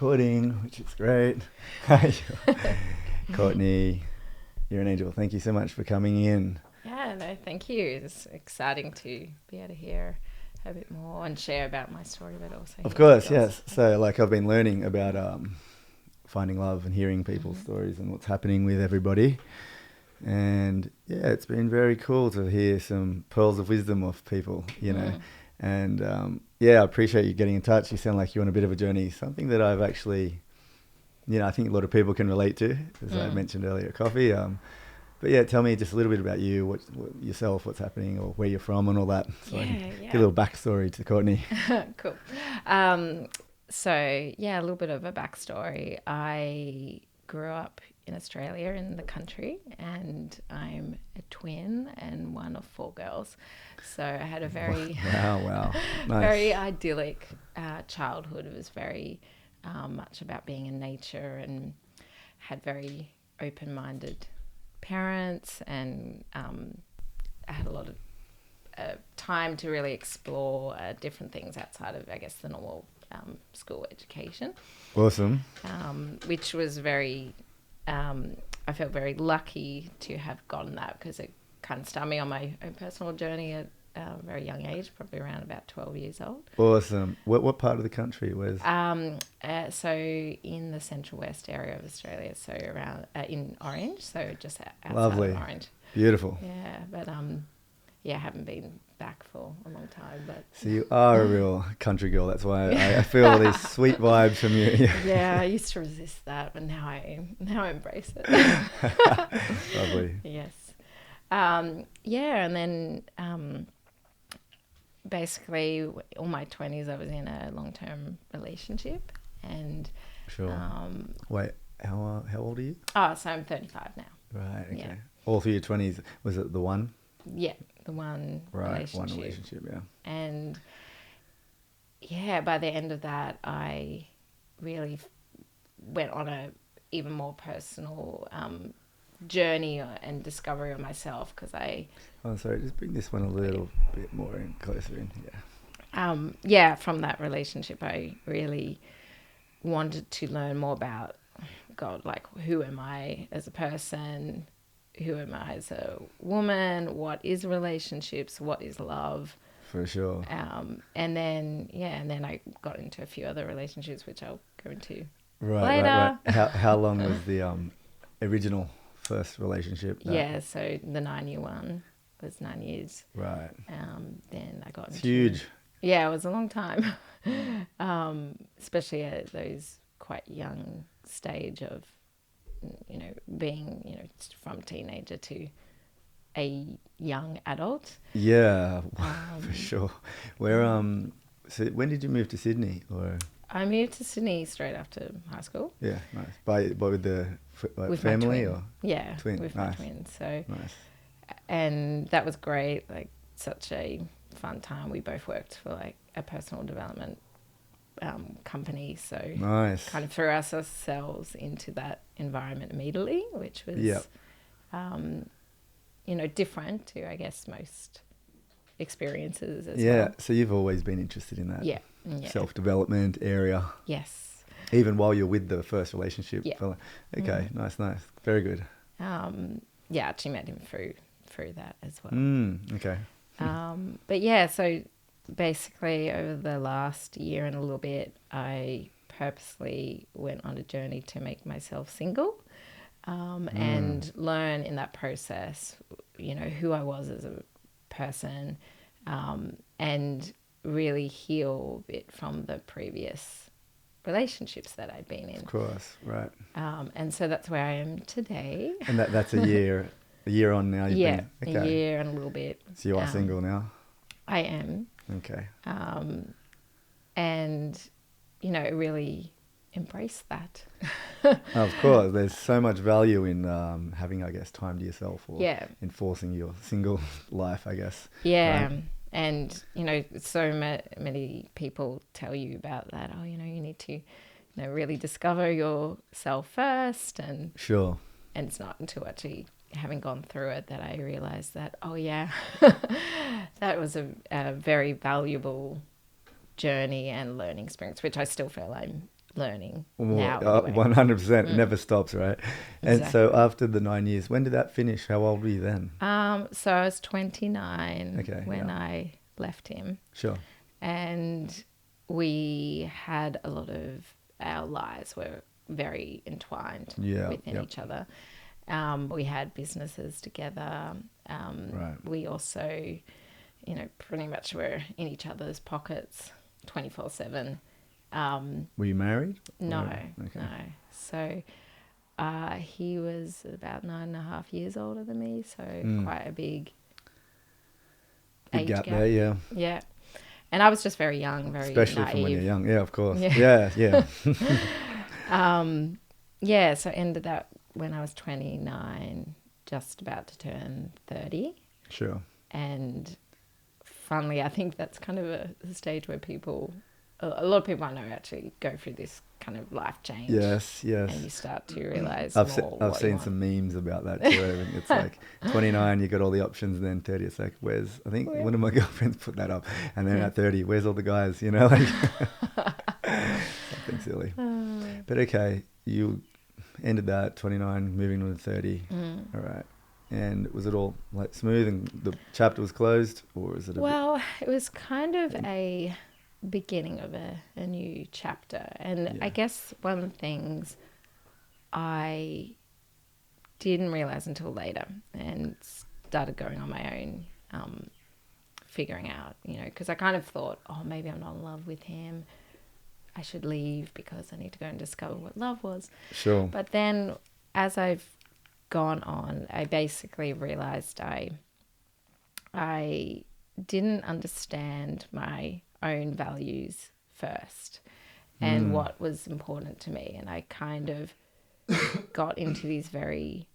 recording, which is great. Courtney, you're an angel. Thank you so much for coming in. Yeah, no, thank you. It's exciting to be able to hear a bit more and share about my story, but also Of hear course, yours. yes. So, like, I've been learning about finding love and hearing people's stories and what's happening with everybody. And yeah, it's been very cool to hear some pearls of wisdom of people, you know. And yeah, I appreciate you getting in touch. You sound like you're on a bit of a journey, something that I've actually, you know, I think a lot of people can relate to, as I mentioned earlier, coffee. But yeah, tell me just a little bit about you, what yourself, what's happening, or where you're from, and all that. So I can get a little backstory to Courtney. Cool. So yeah, a little bit of a backstory. I grew up in Australia in the country, and I'm a twin and one of 4 girls. So I had a very wow, nice. very idyllic childhood. It was very much about being in nature, and had very open-minded parents, and I had a lot of time to really explore different things outside of, I guess, the normal school education. Awesome. Which was very, I felt very lucky to have gotten that, because it kind of started me on my own personal journey at a very young age, probably around about 12 years old. Awesome. What part of the country was? So in the central west area of Australia, so around in Orange, so just outside Lovely. of Orange. Beautiful. Yeah, but yeah, I haven't been back for a long time. But so you are a real country girl. That's why I feel all these sweet vibes from you. Yeah, I used to resist that, but now I embrace it. Lovely. Yes. Yeah, and then basically all my 20s I was in a long-term relationship, and Sure. Wait, how old are you? So I'm 35 now. Right. Okay. Yeah. All through your 20s, was it the one? Yeah, the one relationship. One relationship, yeah. And yeah, by the end of that, I really went on a even more personal journey and discovery of myself, because Oh, sorry, just bring this one a little bit more in, closer in. Yeah. Yeah, from that relationship, I really wanted to learn more about God, like, who am I as a person? Who am I as a woman? What is relationships? What is love? For sure. And then I got into a few other relationships, which I'll go into Right. later. How long was the original first relationship? Yeah, so the 9-year one was 9 years. Right. Then I got into... It's huge. Yeah, it was a long time. Especially at those quite young stage of, you know, being, you know, from teenager to a young adult. Yeah, for sure. So when did you move to Sydney? Or I moved to Sydney straight after high school. yeah, nice. But with the With family my twin. or yeah, twin? with Nice. my twin. So Nice. and that was great. Like, such a fun time. We both worked for like a personal development company, so Nice. kind of threw ourselves into that environment immediately, which was you know, different to, I guess, most experiences as well. So you've always been interested in that self-development area. Yes. Even while you're with the first relationship. Yeah. Okay, nice. Very good. Yeah, actually met him through that as well. Okay. But yeah, so basically over the last year and a little bit, I purposely went on a journey to make myself single, and learn in that process, you know, who I was as a person, and really heal a bit from the previous relationships that I'd been in. Of course, right. And so that's where I am today. And that's a year on now. A year and a little bit. So you are single now? I am. Okay. And, you know, really embrace that. Of course, there's so much value in having, I guess, time to yourself, or enforcing your single life, I guess. Yeah. Right? And, you know, so many people tell you about that. Oh, you know, you need to, you know, really discover yourself first. And sure. And it's not until actually having gone through it that I realized that, oh yeah, that was a very valuable journey and learning experience, which I still feel I'm learning Well, now. Anyway. 100%. It never stops, right? And Exactly. so after the 9 years, when did that finish? How old were you then? So I was 29 Okay, when yeah. I left him, Sure. and we had a lot of our lives were very entwined Yeah, within yep. each other. We had businesses together. Right. We also, pretty much were in each other's pockets 24/7. Were you married? No, Okay. no. So he was about 9.5 years older than me, so quite a big age gap there, yeah. Yeah. And I was just very young, very Especially naive. from when you're young. Yeah, of course. Yeah. Yeah. Yeah, so ended that when I was 29, just about to turn 30. Sure. And funnily, I think that's kind of a stage where a lot of people I know actually go through this kind of life change. Yes. And you start to realise I've what seen you want. some memes about that too. I think it's like 29, you got all the options, and then 30, it's like, I think one of my girlfriends put that up, and then at 30, where's all the guys? Like something silly. But okay, you ended that 29, moving to 30. All right. And was it all like smooth and the chapter was closed, or was it Well, it was kind of a beginning of a new chapter. And I guess one of the things I didn't realize until later and started going on my own, figuring out, because I kind of thought, oh, maybe I'm not in love with him. I should leave because I need to go and discover what love was. Sure. But then as I've gone on, I basically realized I didn't understand my own values first and what was important to me. And I kind of got into these very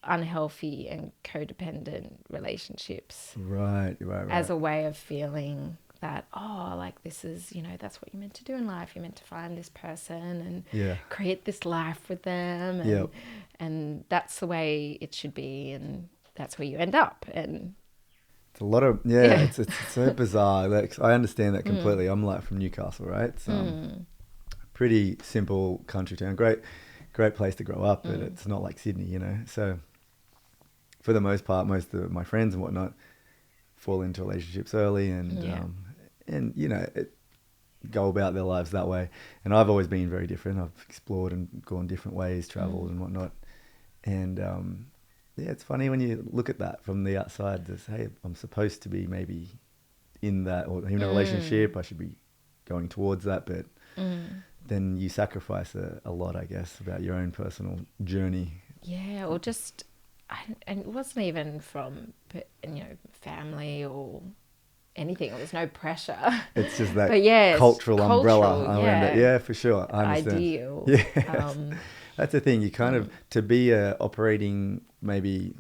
unhealthy and codependent relationships. Right. As a way of feeling that, like this is, that's what you're meant to do in life. You're meant to find this person and create this life with them. And, and that's the way it should be. And that's where you end up. And it's a lot of, it's so bizarre. Like, I understand that completely. I'm like from Newcastle, right? It's pretty simple country town. Great place to grow up, but it's not like Sydney, So for the most part, most of my friends and whatnot fall into relationships early and go about their lives that way. And I've always been very different. I've explored and gone different ways, traveled and whatnot. And it's funny when you look at that from the outside. Just, hey, I'm supposed to be maybe in that, or in a relationship. I should be going towards that, but then you sacrifice a lot, I guess, about your own personal journey. Yeah, or just, and it wasn't even from family or anything. There was no pressure. It's just that cultural umbrella around it. Yeah, for sure. I understand. Ideal. Yeah. That's the thing. You kind of, to be a operating, maybe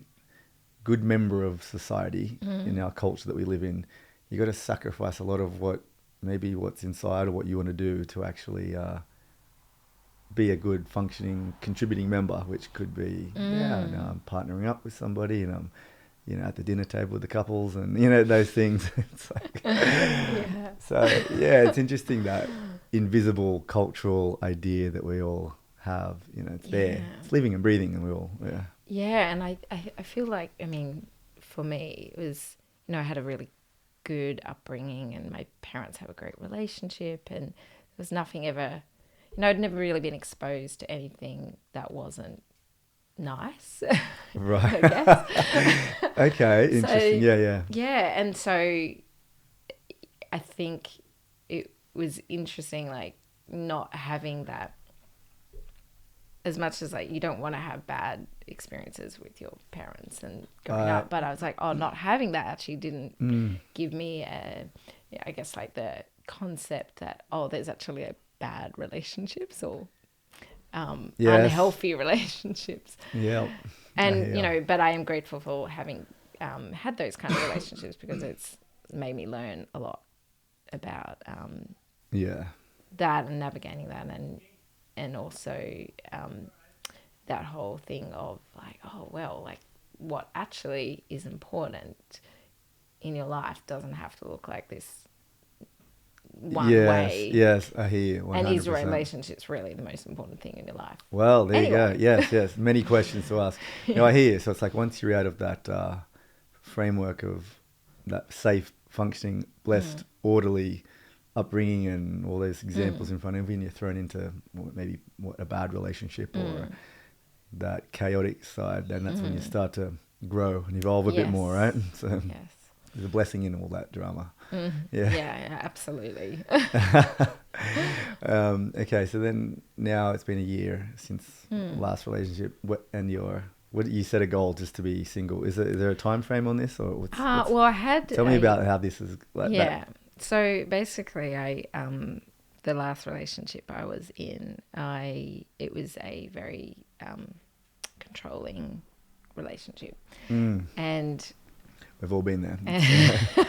good member of society in our culture that we live in, you got to sacrifice a lot of what's inside or what you want to do to actually be a good functioning, contributing member, which could be, I'm partnering up with somebody and I'm, at the dinner table with the couples and, those things. It's like, So, it's interesting that invisible cultural idea that we all have, it's there. It's living and breathing and we all, Yeah, and I feel like, for me, it was, I had a really good upbringing and my parents have a great relationship and there was nothing ever, I'd never really been exposed to anything that wasn't nice. Right. I guess. Okay, interesting. So, yeah, and so I think it was interesting, like, not having that, as much as, like, you don't want to have bad experiences with your parents and growing up, but I was like, not having that actually didn't give me I guess, like, the concept that, there's actually a bad relationships or unhealthy relationships. Yeah. And, but I am grateful for having had those kind of relationships because it's made me learn a lot about that and navigating that and also that whole thing of like, like what actually is important in your life doesn't have to look like this one Yes, way. yes, I hear you, And is 100%. relationships really the most important thing in your life? Well, there you go. Anyway. Yes, yes. Many questions to ask. No, I hear you. So it's like once you're out of that framework of that safe, functioning, blessed, orderly upbringing and all those examples in front of you, and you're thrown into maybe a bad relationship or that chaotic side, then that's when you start to grow and evolve a bit more, right? So Yes. there's a blessing in all that drama. Yeah. Yeah, absolutely. Okay, so then now it's been a year since last relationship, and what you set a goal just to be single. Is there a time frame on this, or Well, I had. Tell me about how this is. Like yeah. So basically, the last relationship I was in, it was a very controlling relationship, and we've all been there.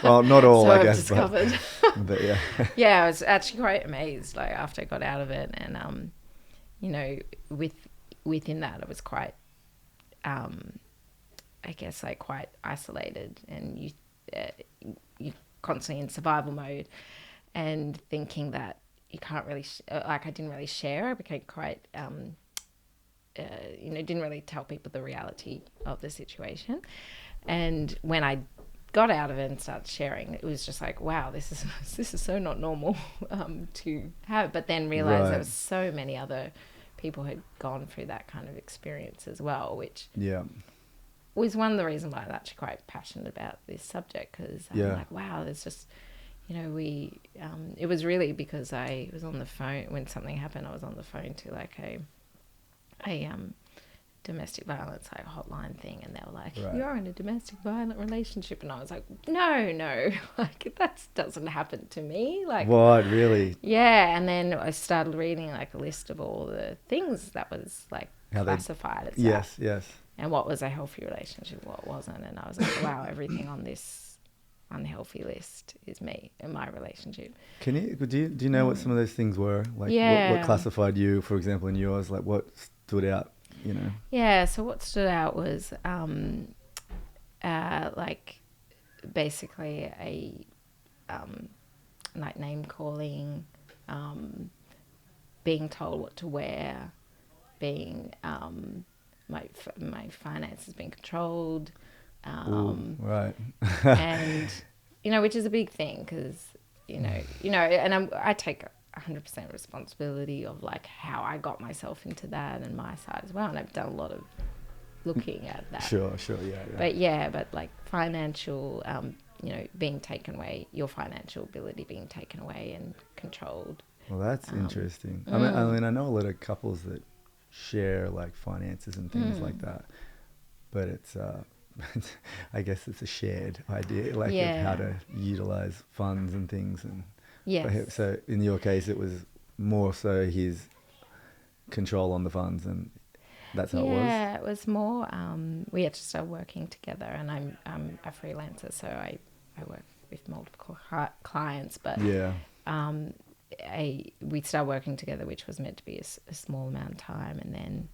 Well, not all, so I I've guess, discovered. but yeah. Yeah, I was actually quite amazed, like after I got out of it, and within that, I was quite, I guess, like quite isolated, and you constantly in survival mode, and thinking that you can't really I didn't really share. I became quite didn't really tell people the reality of the situation, and when I got out of it and started sharing, it was just like, wow, this is so not normal to have. But then realized there was so many other people who had gone through that kind of experience as well, which was one of the reasons why I'm actually quite passionate about this subject, because I'm like, wow, there's just, it was really because I was on the phone when something happened. I was on the phone to like a domestic violence like hotline thing, and they were like, you're in a domestic violent relationship, and I was like, no, like that doesn't happen to me. Like, what, really? Yeah. And then I started reading like a list of all the things that was like classified as yes and what was a healthy relationship, what wasn't. And I was like, wow, everything on this unhealthy list is me and my relationship. Do you know what some of those things were? Like what classified you, for example, in yours? Like what stood out, Yeah, so what stood out was like basically a like name calling, being told what to wear, being my finances being controlled, right. and which is a big thing, because and I take 100% responsibility of like how I got myself into that and my side as well, and I've done a lot of looking at that. Sure, yeah. But like financial, being taken away, your financial ability being taken away and controlled. Well, that's interesting. I mean, I know a lot of couples that share like finances and things like that, but it's I guess it's a shared idea, like of how to utilize funds and things. And so in your case, it was more so his control on the funds, and that's how it was. Yeah, it was more. We had to start working together, and I'm a freelancer, so I work with multiple clients, but we started working together, which was meant to be a small amount of time, and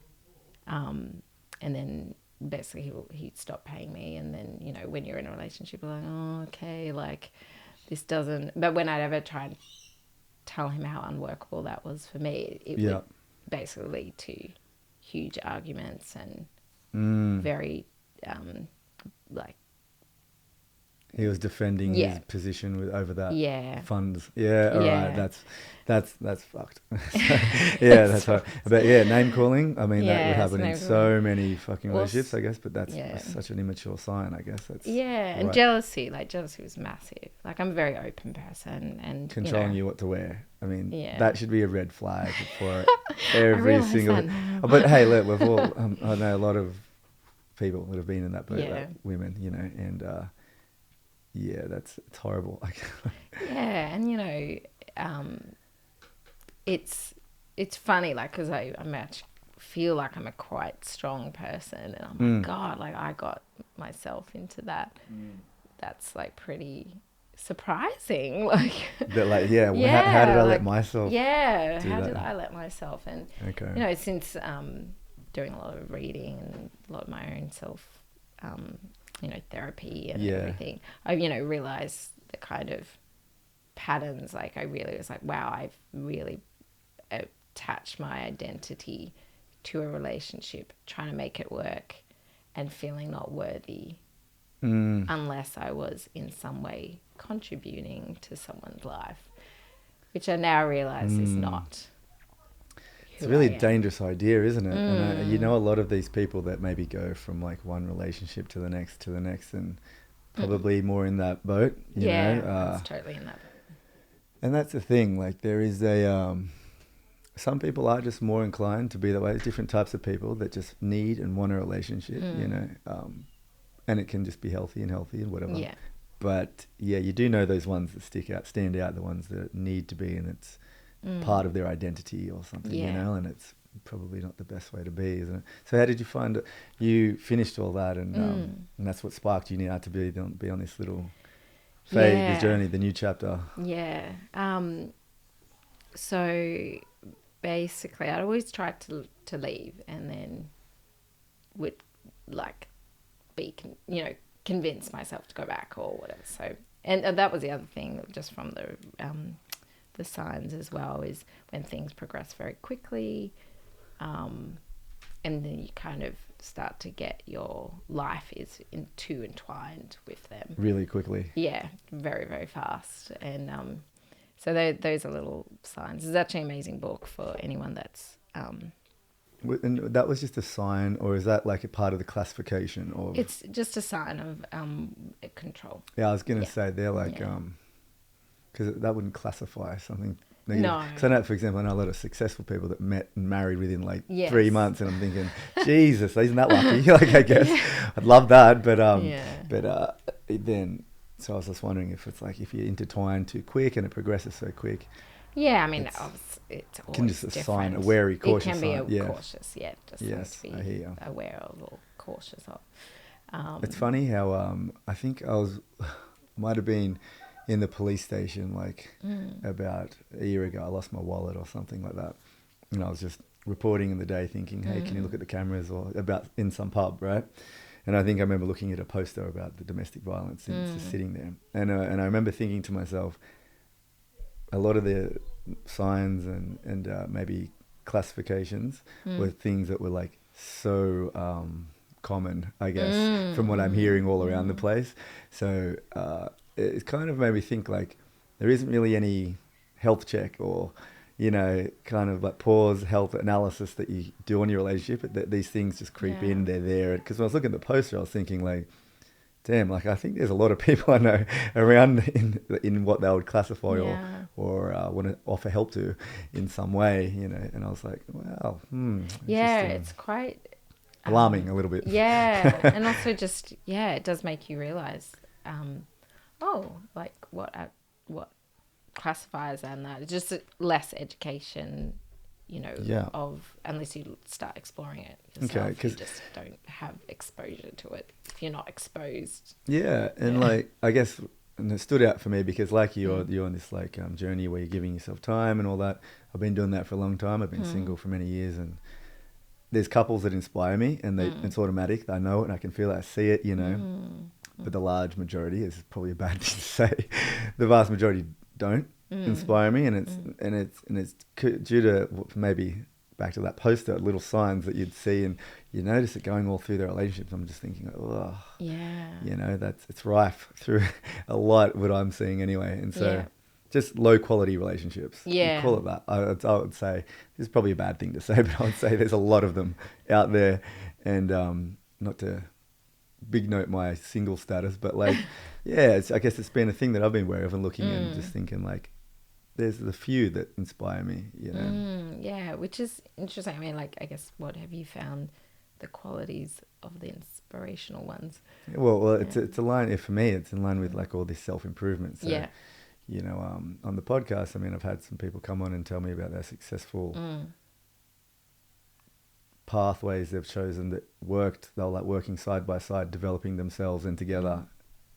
then basically he stopped paying me, and then when you're in a relationship, you're like, oh, okay, like this doesn't. But when I'd ever try and tell him how unworkable that was for me, it would basically lead to huge arguments and very like. He was defending his position over that funds. Yeah, all right. That's fucked. That's right. But name calling. I mean, that would happen in so many fucking relationships, I guess. But that's such an immature sign, I guess. That's and jealousy. Like jealousy was massive. Like I'm a very open person, and controlling you what to wear. I mean, that should be a red flag for every single. But hey, look, we've all. I know a lot of people that have been in that boat, like women, and. It's horrible. And it's funny, like, because I feel like I'm a quite strong person, and I'm like, God, like I got myself into that. That's like pretty surprising. Like, but like, how did I let myself? Yeah, how did I let myself? And since doing a lot of reading and a lot of my own self. Therapy and everything, I realized the kind of patterns. Like I really was like, wow, I've really attached my identity to a relationship, trying to make it work and feeling not worthy unless I was in some way contributing to someone's life, which I now realize is not It's a really dangerous idea, isn't it? And you know, a lot of these people that maybe go from like one relationship to the next, and probably more in that boat, you know? That's totally in that boat. And that's the thing, like there is some people are just more inclined to be that way. There's different types of people that just need and want a relationship, you know, and it can just be healthy and whatever. Yeah. But yeah, you do know those ones that stand out, the ones that need to be, and it's part of their identity or something, you know, and it's probably not the best way to be, isn't it? So how did you find it? You finished all that, and that's what sparked you now to be on this little phase, the journey, the new chapter. Yeah. So basically, I'd always tried to leave, and then would like convince myself to go back or whatever. So, and that was the other thing, just from the signs as well, is when things progress very quickly, and then you kind of start to get your life is too entwined with them really quickly. Yeah, very, very fast. And so those are little signs. It's actually an amazing book for anyone that's And that was just a sign, or is that like a part of the classification? Or it's just a sign of control. Yeah, I was going to say they're like, because that wouldn't classify something negative. No. Because I know, for example, I know a lot of successful people that met and married within like 3 months, and I'm thinking, Jesus, isn't that lucky? Like, I guess I'd love that, but then, so I was just wondering if it's like if you intertwine too quick and it progresses so quick. Yeah, I mean, it's always can just a different. sign, a wary, cautious sign. It can be cautious, just to be aware of or cautious of. It's funny how I think might have been in the police station like about a year ago. I lost my wallet or something like that, and I was just reporting in the day, thinking, "Hey, can you look at the cameras?" or about in some pub, right? And I think I remember looking at a poster about the domestic violence, and it's just sitting there, and I remember thinking to myself, a lot of the signs and maybe classifications were things that were like so common, I guess, from what I'm hearing all around the place. So it kind of made me think like there isn't really any health check or, you know, kind of like pause health analysis that you do on your relationship. These things just creep in, they're there. Because when I was looking at the poster, I was thinking like, damn, like I think there's a lot of people I know around in what they would classify or want to offer help to in some way, you know. And I was like, wow, it's quite alarming a little bit. Yeah, and also just it does make you realize, like what classifies and that. It's just less education, you know, of unless you start exploring it yourself. Okay, because you just don't have exposure to it if you're not exposed. Yeah, and like I guess, and it stood out for me because like you're on this like journey where you're giving yourself time and all that. I've been doing that for a long time. I've been single for many years, and there's couples that inspire me, and it's automatic. I know it and I can feel it. I see it, you know. But the large majority is probably a bad thing to say. The vast majority don't inspire me, and it's due to maybe back to that poster, little signs that you'd see, and you notice it going all through their relationships. I'm just thinking, you know, it's rife through a lot what I'm seeing anyway, and so just low quality relationships. You call it that. I would say this is probably a bad thing to say, but I would say there's a lot of them out there, and not to big note my single status, but like I guess it's been a thing that I've been aware of and looking and just thinking like there's the few that inspire me, you know. Which is interesting. I mean, like, I guess what have you found the qualities of the inspirational ones? Well it's a line for me, it's in line with like all this self-improvement. So you know, on the podcast, I mean, I've had some people come on and tell me about their successful pathways they've chosen that worked. They're like working side by side, developing themselves and together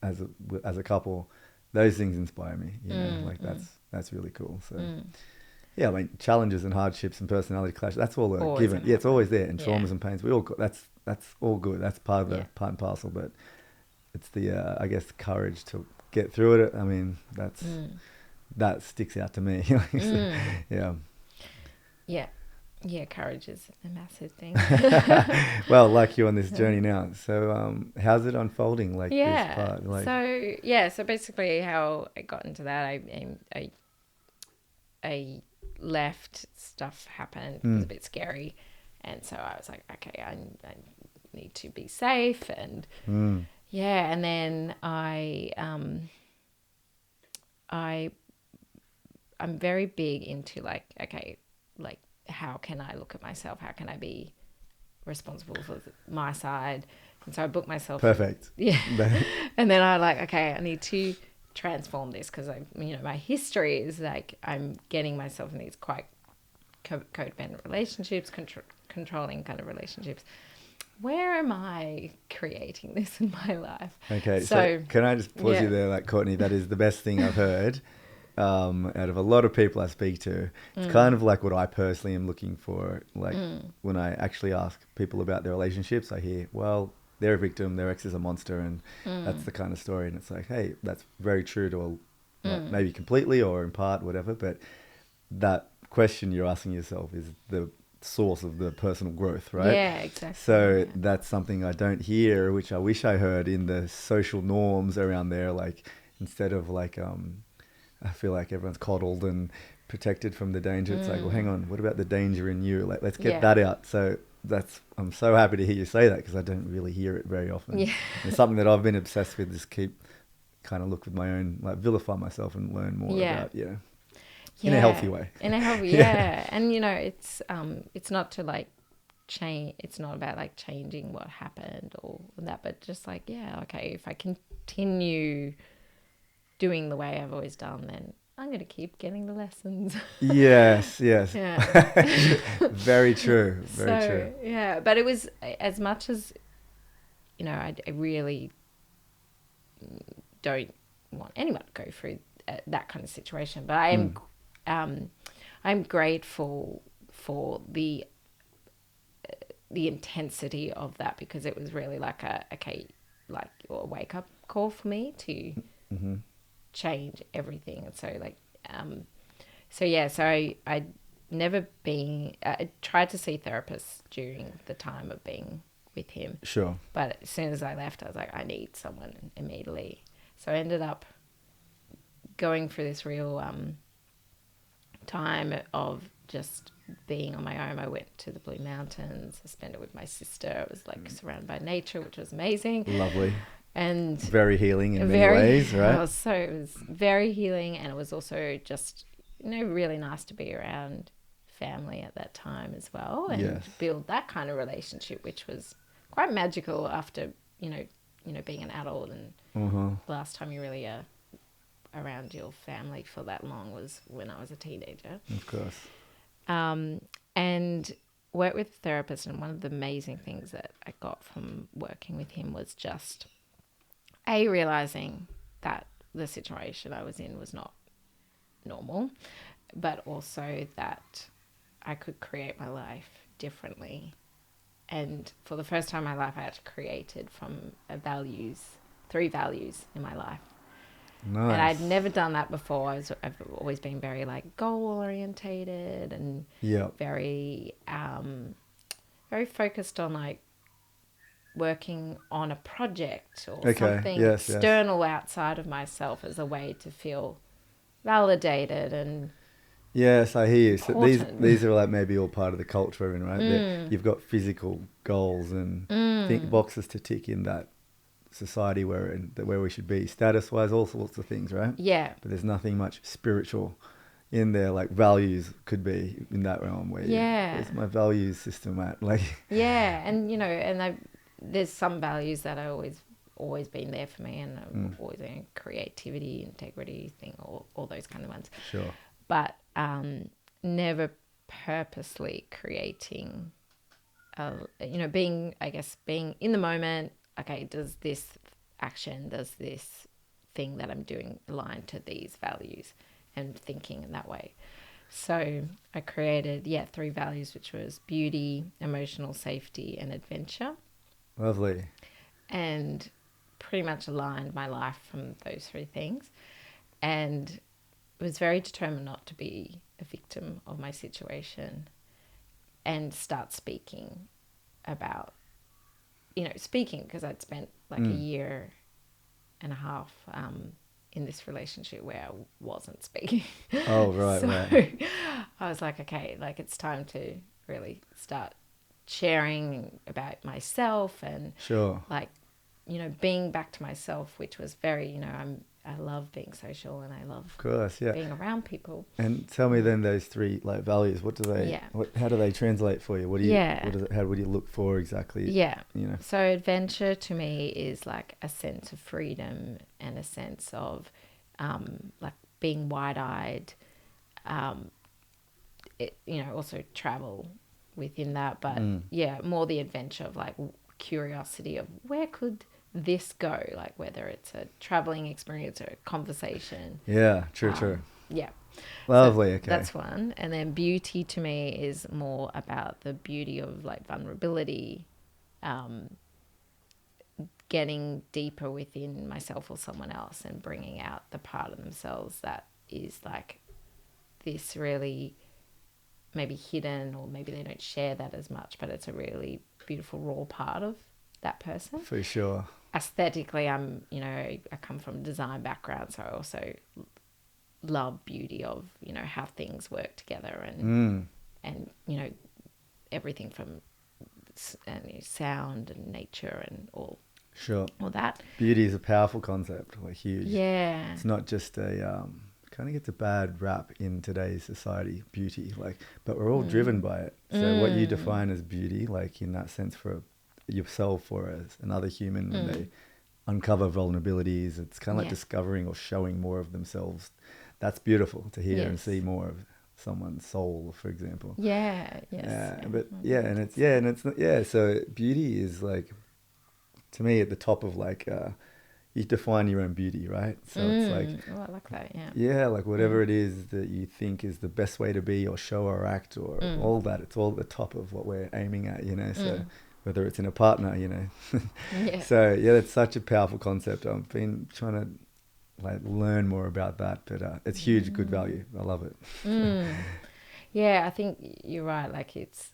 as a couple. Those things inspire me, you know, like that's really cool. So I mean, challenges and hardships and personality clash, that's all a given. It's always there, and traumas and pains, we all got, that's all good. That's part of the part and parcel, but it's the I guess courage to get through it. I mean, that's that sticks out to me. Yeah. Yeah. Yeah, courage is a massive thing. Well, like you on this journey now. So, how's it unfolding? Like this part, like. So basically, how I got into that, I left. Stuff happened. It was a bit scary, and so I was like, okay, I need to be safe, and yeah, and then I'm very big into like, okay, like how can I look at myself? How can I be responsible for my side? And so I booked myself. Perfect. And then I like, okay, I need to transform this because my history is like I'm getting myself in these quite codependent relationships, controlling kind of relationships. Where am I creating this in my life? Okay, so can I just pause you there, like, Courtney? That is the best thing I've heard out of a lot of people I speak to. It's kind of like what I personally am looking for. Like when I actually ask people about their relationships, I hear, well, they're a victim, their ex is a monster, and that's the kind of story. And it's like, hey, that's very true to maybe completely or in part, whatever. But that question you're asking yourself is the source of the personal growth, right? Yeah, exactly. So that's something I don't hear, which I wish I heard in the social norms around there. Like instead of like, I feel like everyone's coddled and protected from the danger. It's like, well, hang on, what about the danger in you? Like, let's get that out. So I'm so happy to hear you say that because I don't really hear it very often. Yeah. It's something that I've been obsessed with, just keep kind of look with my own, like vilify myself and learn more about, in a healthy way. In a healthy, yeah. And, it's not to like change, it's not about like changing what happened or that, but just like, okay, if I continue doing the way I've always done, then I'm going to keep getting the lessons. Yes. Yeah. Very true. Very true. Yeah. But it was as much as, I really don't want anyone to go through that kind of situation, but I am, I'm grateful for the intensity of that because it was really like a wake up call for me to change everything. And so like, so I never been, I tried to see therapists during the time of being with him. Sure. But as soon as I left, I was like, I need someone immediately. So I ended up going through this real time of just being on my own. I went to the Blue Mountains. I spent it with my sister. I was like surrounded by nature, which was amazing. Lovely. And very healing in many ways, right? It was very healing, and it was also just, really nice to be around family at that time as well, and build that kind of relationship, which was quite magical after, being an adult. And the last time you really are around your family for that long was when I was a teenager. Of course. And worked with a therapist, and one of the amazing things that I got from working with him was just realizing that the situation I was in was not normal, but also that I could create my life differently. And for the first time in my life, I actually created from three values in my life. Nice. And I'd never done that before. I've always been very like goal orientated and very, very focused on like working on a project or something external outside of myself as a way to feel validated and yes, I hear you. So these are like maybe all part of the culture, right? You've got physical goals and boxes to tick in that society where we should be, status wise, all sorts of things, right? Yeah. But there's nothing much spiritual in there, like values could be in that realm where where's my values system at? Like and there's some values that I always been there for me, and I've always been creativity, integrity thing, all those kind of ones. Sure. But never purposely creating, being in the moment. Okay, does this thing that I'm doing align to these values, and thinking in that way? So I created, three values, which was beauty, emotional safety, and adventure. Lovely. And pretty much aligned my life from those three things. And was very determined not to be a victim of my situation and start speaking about, speaking, because I'd spent like a year and a half in this relationship where I wasn't speaking. Oh, right, right. I was like, okay, like it's time to really start sharing about myself and Sure. like, being back to myself, which was very, I love being social and I love Of course, yeah. being around people. And tell me then those three like values. What do they? Yeah. How do they translate for you? What do you? Yeah. How would you look for exactly? Yeah. You know. So adventure to me is like a sense of freedom and a sense of like being wide-eyed. Also travel within that, but yeah, more the adventure of like curiosity of where could this go, like whether it's a traveling experience or a conversation. Yeah, true. Yeah. Lovely, So okay. that's one. And then beauty to me is more about the beauty of like vulnerability, getting deeper within myself or someone else and bringing out the part of themselves that is like this really maybe hidden, or maybe they don't share that as much, but it's a really beautiful raw part of that person. For sure. Aesthetically, I come from a design background, so I also love beauty of, how things work together and everything from sound and nature and all that. Beauty is a powerful concept, like huge. Yeah. It's not just a kind of gets a bad rap in today's society, beauty, like, but we're all driven by it. So what you define as beauty, like in that sense for yourself or as another human, when they uncover vulnerabilities, it's kind of like discovering or showing more of themselves. That's beautiful to hear and see more of someone's soul, for example. Yeah. Yes. So beauty is like, to me, at the top of like, you define your own beauty, right? So it's like, I like that. Yeah. Yeah, like whatever it is that you think is the best way to be or show or act or all that, it's all at the top of what we're aiming at, So whether it's in a partner, Yeah. So yeah, it's such a powerful concept. I've been trying to like learn more about that, but it's huge, good value. I love it. Yeah, I think you're right. Like it's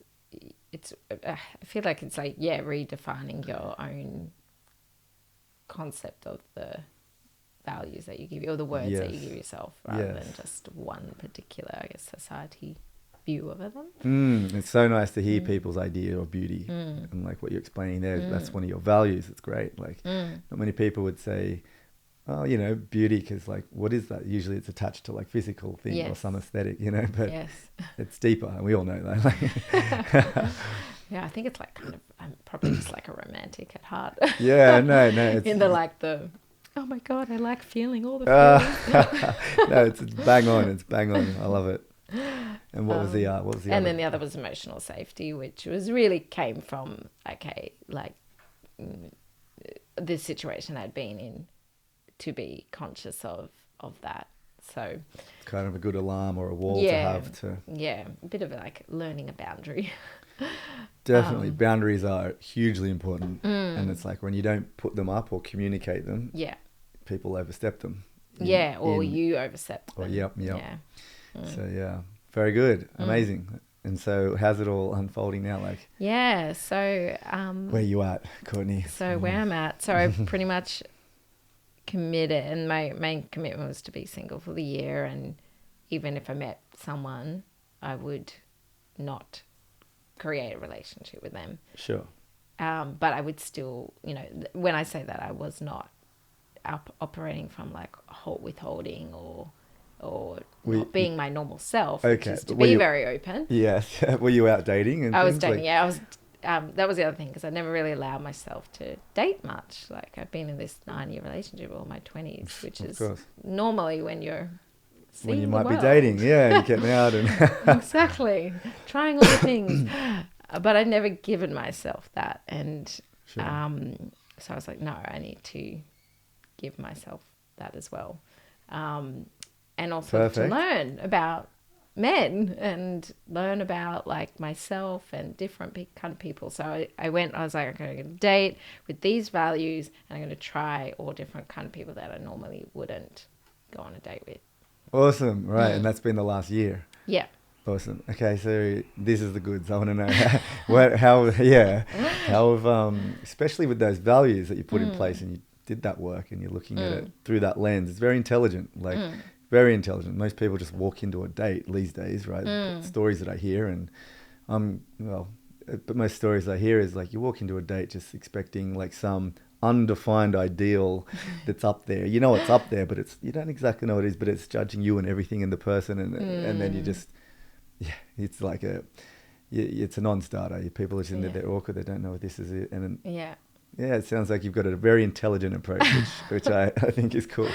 I feel like it's like, redefining your own concept of the values that you give, or the words that you give yourself, rather than just one particular, I guess, society view of them. It's so nice to hear people's idea of beauty and like what you're explaining there. That's one of your values. It's great. Like not many people would say, oh, beauty, because like, what is that? Usually it's attached to like physical thing or some aesthetic, but it's deeper, and we all know that. Yeah, I think it's like kind of, I'm probably just like a romantic at heart. Yeah, no. It's, in the oh my God, I like feeling all the feelings. No, it's bang on. It's bang on. I love it. And what was the and then the other was emotional safety, which was really came from, the situation I'd been in, to be conscious of that. So it's kind of a good alarm or a wall to have to. Yeah, a bit of like learning a boundary. Definitely. Boundaries are hugely important. And it's like when you don't put them up or communicate them, people overstep them. You overstep them. Yep. Yeah. So yeah, very good. Amazing. And so how's it all unfolding now? Like, so where you at, Courtney? So where I'm at, so I've pretty much committed, and my main commitment was to be single for the year, and even if I met someone, I would not create a relationship with them. Sure. But I would still, when I say that, I was not operating from like withholding or not being my normal self, which is to be very open. Yes. Were you out dating? And I was dating, I was. That was the other thing, because I never really allowed myself to date much. Like, I've been in this 9-year relationship all my 20s, which is normally when you're seeing the world. Be dating, you're getting out and exactly, trying all the things. But I'd never given myself that, and so I was like, no, I need to give myself that as well, and also to learn about men and learn about like myself and different kind of people. So I was like, I'm going to date with these values, and I'm going to try all different kind of people that I normally wouldn't go on a date with. Awesome. Right. And that's been the last year. Yeah. Awesome. Okay, so this is the goods. I want to know how, especially with those values that you put in place and you did that work and you're looking at it through that lens. It's very intelligent, like very intelligent. Most people just walk into a date these days, right? Stories that I hear, and but most stories I hear is like you walk into a date just expecting like some undefined ideal that's up there. You know it's up there, but you don't exactly know what it is, but it's judging you and everything in the person, and then you just. Yeah, it's like it's a non-starter. People are sitting there, they're awkward, they don't know what this is, and it sounds like you've got a very intelligent approach, which I think is cool.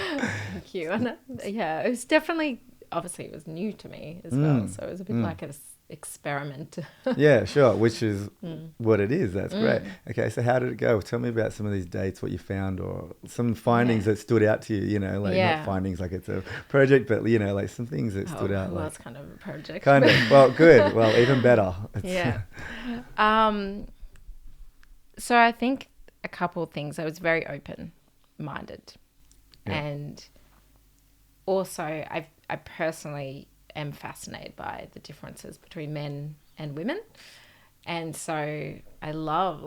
Thank you. And it was definitely, obviously, it was new to me as well, so it was a bit like an experiment. Yeah, sure, which is what it is. That's great. Okay, so how did it go? Tell me about some of these dates, what you found, or some findings that stood out to you, not findings like it's a project, but, like some things that stood out. Well, it's kind of a project. Kind of. Well, good. Well, even better. Yeah. So I think a couple of things. I was very open-minded. Yeah. And also I personally am fascinated by the differences between men and women. And so I love,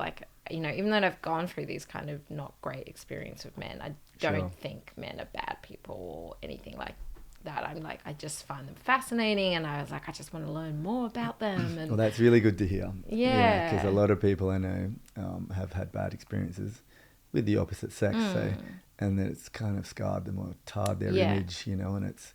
even though I've gone through these kind of not great experience with men, I don't think men are bad people or anything like that. I just find them fascinating, and I was like, I just want to learn more about them. And well, that's really good to hear. Yeah. Because a lot of people I know have had bad experiences with the opposite sex, and then it's kind of scarred them or tarred their image, and it's,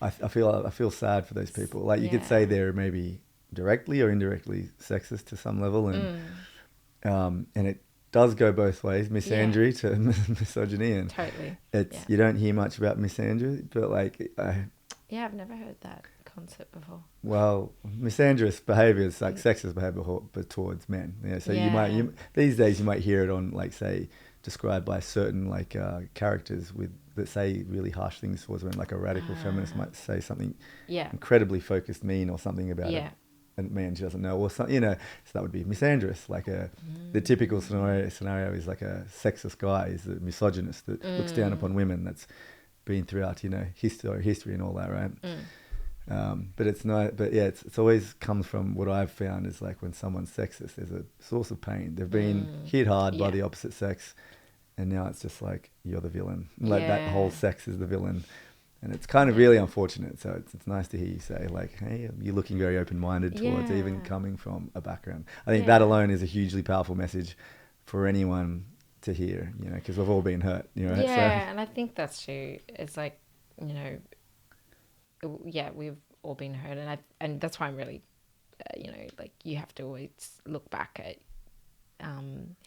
I feel sad for those people. Like you could say they're maybe directly or indirectly sexist to some level, and it does go both ways, misandry to misogyny, and totally. You don't hear much about misandry, but I've never heard that concept before. Well, misandrous behaviour is like sexist behaviour, but towards men. Yeah, so you these days you might hear it on say described by certain characters that say really harsh things towards women, like a radical feminist might say something incredibly focused, mean, or something about a man she doesn't know, or something, so that would be misandrous. The typical scenario is like a sexist guy is a misogynist that looks down upon women. That's been throughout history and all that, right? But it's not. But yeah, it's always comes from what I've found is like when someone's sexist, there's a source of pain. They've been hit hard by the opposite sex, and now it's just like you're the villain. That whole sex is the villain, and it's kind of really unfortunate. So it's nice to hear you say hey, you're looking very open-minded towards even coming from a background. I think that alone is a hugely powerful message for anyone to hear. Because we've all been hurt. Right? Yeah, and I think that's true. It's like we've all been hurt, and that's why I'm really, you have to always look back at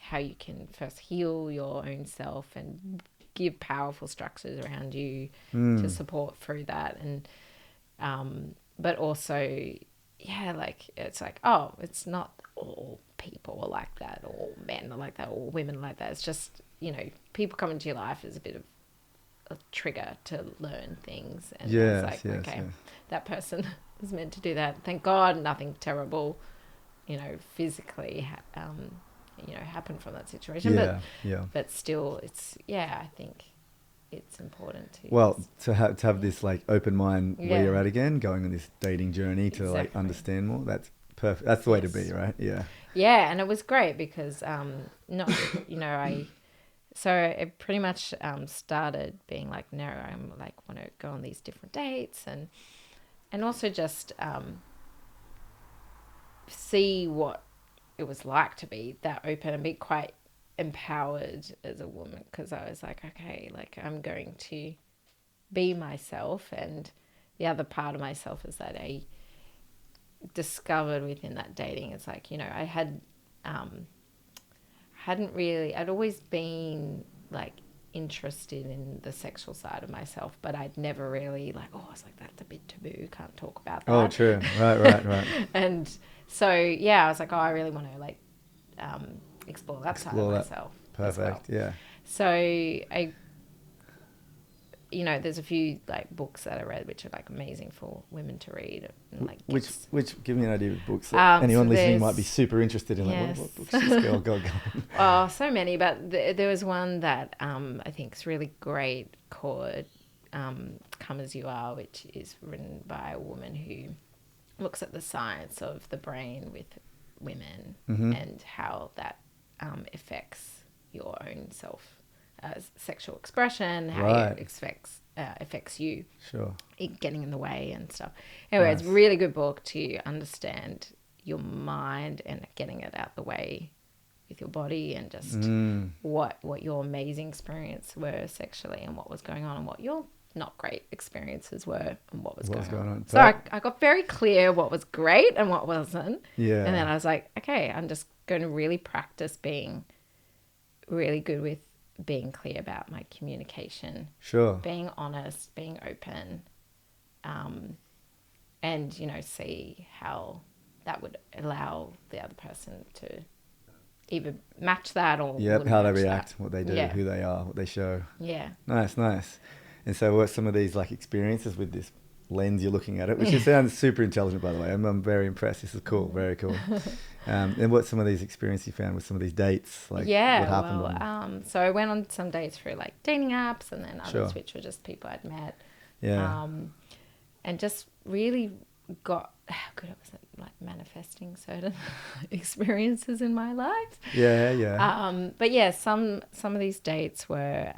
how you can first heal your own self and give powerful structures around you to support through that, and but also it's like, oh, it's not all people are like that, or men are like that, or women are like that. It's just people come into your life as a bit of a trigger to learn things, and it's like that person was meant to do that. Thank God nothing terrible physically happened from that situation, but still it's I think it's important to have this open mind where you're at again, going on this dating journey to understand more. That's perfect. That's the way to be, right? And it was great because so it pretty much started being no, I'm want to go on these different dates, and also just see what it was like to be that open and be quite empowered as a woman, because I was like, okay, I'm going to be myself, and the other part of myself is that I discovered within that dating, it's I I'd always been interested in the sexual side of myself, but I'd never really I was that's a bit taboo, can't talk about that. Oh, true. Right. And so I was like, I really want to explore that side of myself. Perfect. Yeah. So I there's a few books that I read which are amazing for women to read, and which give me an idea of books that anyone listening might be super interested in. Yes. What books is this girl got going? Oh, so many, but there was one that I think is really great called Come As You Are, which is written by a woman who looks at the science of the brain with women and how that affects your own self sexual expression, how it affects you. Sure. It getting in the way and stuff. Anyway, It's a really good book to understand your mind and getting it out the way with your body, and just what your amazing experience were sexually and what was going on, and what your not great experiences were and what was going on. So I got very clear what was great and what wasn't. Yeah. And then I was like, okay, I'm just going to really practice being really good with being clear about my communication. Sure. Being honest, being open, and, you know, see how that would allow the other person to either match that or how they react, what they do, who they are, what they show. Yeah. Nice. And so what some of these like experiences with this lens you're looking at it, which sounds super intelligent, by the way. I'm very impressed. This is cool. Very cool. And what some of these experiences you found with some of these dates? Like what happened? So I went on some dates through like dating apps, and then others which were just people I'd met. Yeah. And just really got how good it was at like manifesting certain experiences in my life. Yeah. But yeah, some of these dates were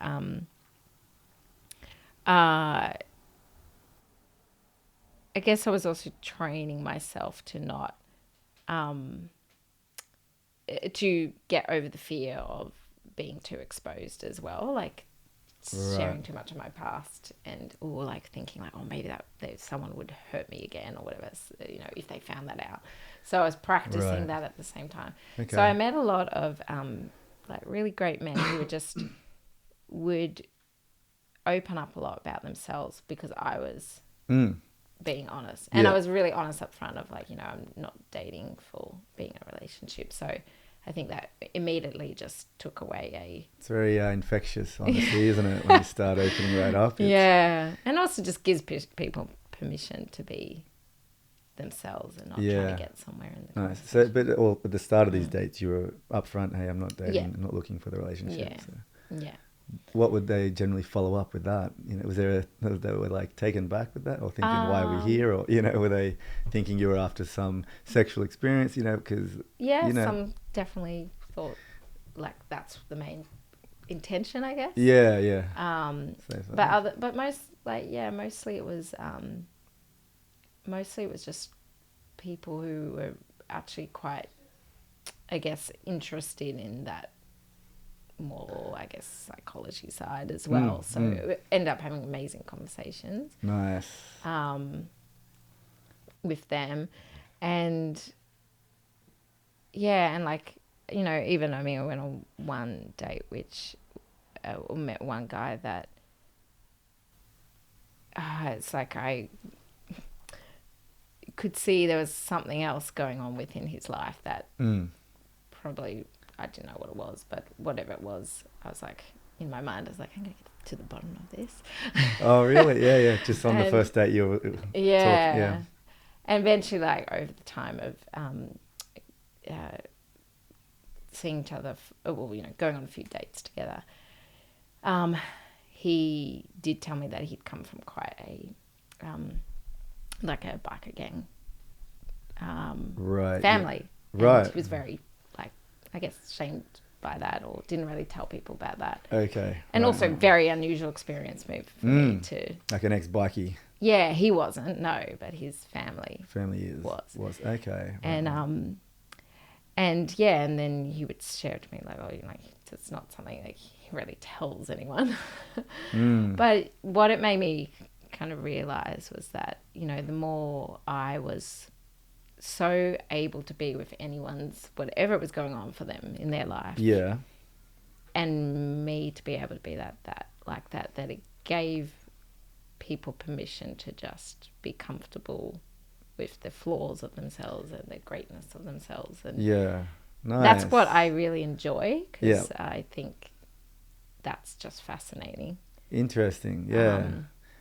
I guess I was also training myself to not to get over the fear of being too exposed as well, like sharing too much of my past, and or like thinking like, oh, maybe that someone would hurt me again or whatever, you know, if they found that out. So I was practicing that at the same time. So I met a lot of like really great men who would open up a lot about themselves because I was being honest. And I was really honest up front of like, you know, I'm not dating for being in a relationship. So I think that immediately just took away It's very infectious, honestly, isn't it? When you start opening right up. And also just gives people permission to be themselves and not trying to get somewhere in the conversation. So, but at the start of these dates, you were upfront, hey, I'm not dating, I'm not looking for the relationship. Yeah. What would they generally follow up with that? You know, was there they were like taken back with that, or thinking why are we here, or you know, were they thinking you were after some sexual experience? You know, because some definitely thought like that's the main intention, I guess. But mostly it was just people who were actually quite, I guess, interested in that more, I guess, psychology side as well. So we ended up having amazing conversations. Nice. With them. And and like, you know, even, I mean, I went on one date which met one guy that it's like I could see there was something else going on within his life that probably, I didn't know what it was, but whatever it was, I was like, in my mind, I was like, I'm going to get to the bottom of this. Oh, really? Yeah. Just on the first date you were talking. Yeah. And eventually, like, over the time of seeing each other, going on a few dates together, he did tell me that he'd come from quite a, like a biker gang family. Right. And he was very, like, I guess, shamed by that, or didn't really tell people about that. Okay. And also very unusual experience move for me to... Like an ex-bikie. Yeah, he wasn't, no, but his family was. Okay. And and then he would share it to me like, oh, you know, it's not something like he really tells anyone. But what it made me kind of realize was that, you know, the more I was so able to be with anyone's, whatever was going on for them in their life. Yeah. And me to be able to be that it gave people permission to just be comfortable with the flaws of themselves and the greatness of themselves. And nice. That's what I really enjoy, because I think that's just fascinating. Interesting. Yeah.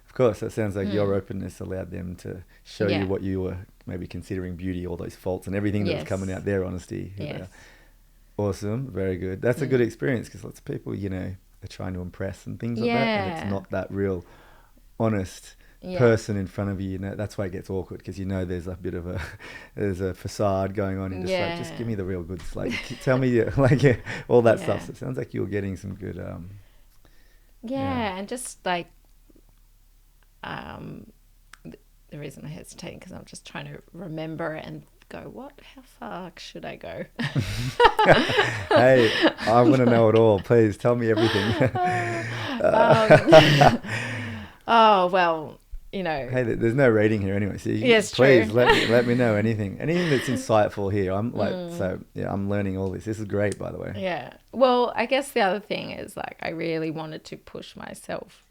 Of course, that sounds like your openness allowed them to show you what you were maybe considering beauty, all those faults and everything that was coming out, their honesty. Yes. Awesome. Very good. That's a good experience, because lots of people, you know, are trying to impress and things like that, and it's not that real honest person in front of you, that's why it gets awkward, because there's a bit of there's a facade going on. You're just like, just give me the real goods. Like, tell me all that stuff. So it sounds like you're getting some good. And just like, the reason I'm hesitating because I'm just trying to remember and go, how far should I go? Hey, I want to know it all. Please tell me everything. Oh, well, Hey, there's no rating here anyway. So please let me know anything that's insightful here. I'm like, I'm learning all this. This is great, by the way. Yeah. Well, I guess the other thing is like, I really wanted to push myself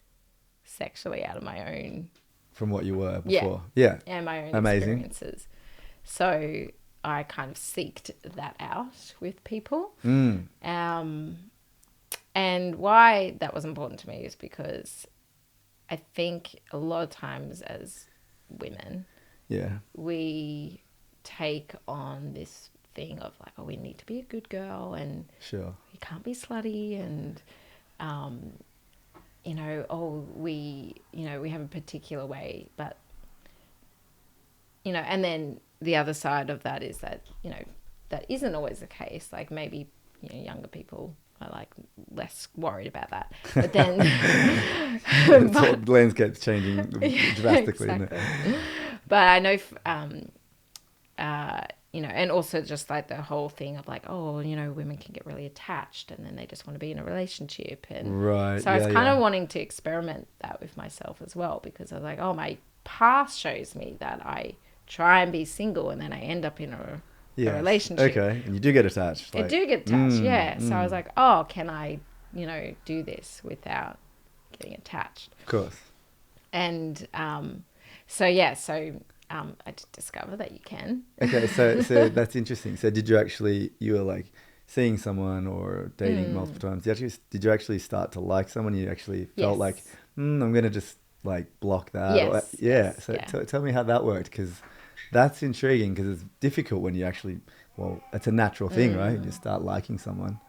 sexually out of my own. From what you were before. Yeah. And my own experiences. So I kind of seeked that out with people. And why that was important to me is because I think a lot of times as women, we take on this thing of like, we need to be a good girl and you can't be slutty and, we have a particular way, but, and then the other side of that is that, that isn't always the case. Like maybe, younger people are like less worried about that. But then the landscape's changing drastically. Exactly. But I know, and also just like the whole thing of like, women can get really attached and then they just want to be in a relationship. And so I was kind of wanting to experiment that with myself as well, because I was like, my past shows me that I try and be single and then I end up in a relationship. Okay, and you do get attached. I do get attached, So I was like, can I, do this without getting attached? Of course. And I did discover that you can. Okay, so that's interesting. So you were like seeing someone or dating multiple times. Did you actually start to like someone? You actually felt like, I'm going to just like block that. Yes. Tell me how that worked, because that's intriguing, because it's difficult when you actually, it's a natural thing, right? You start liking someone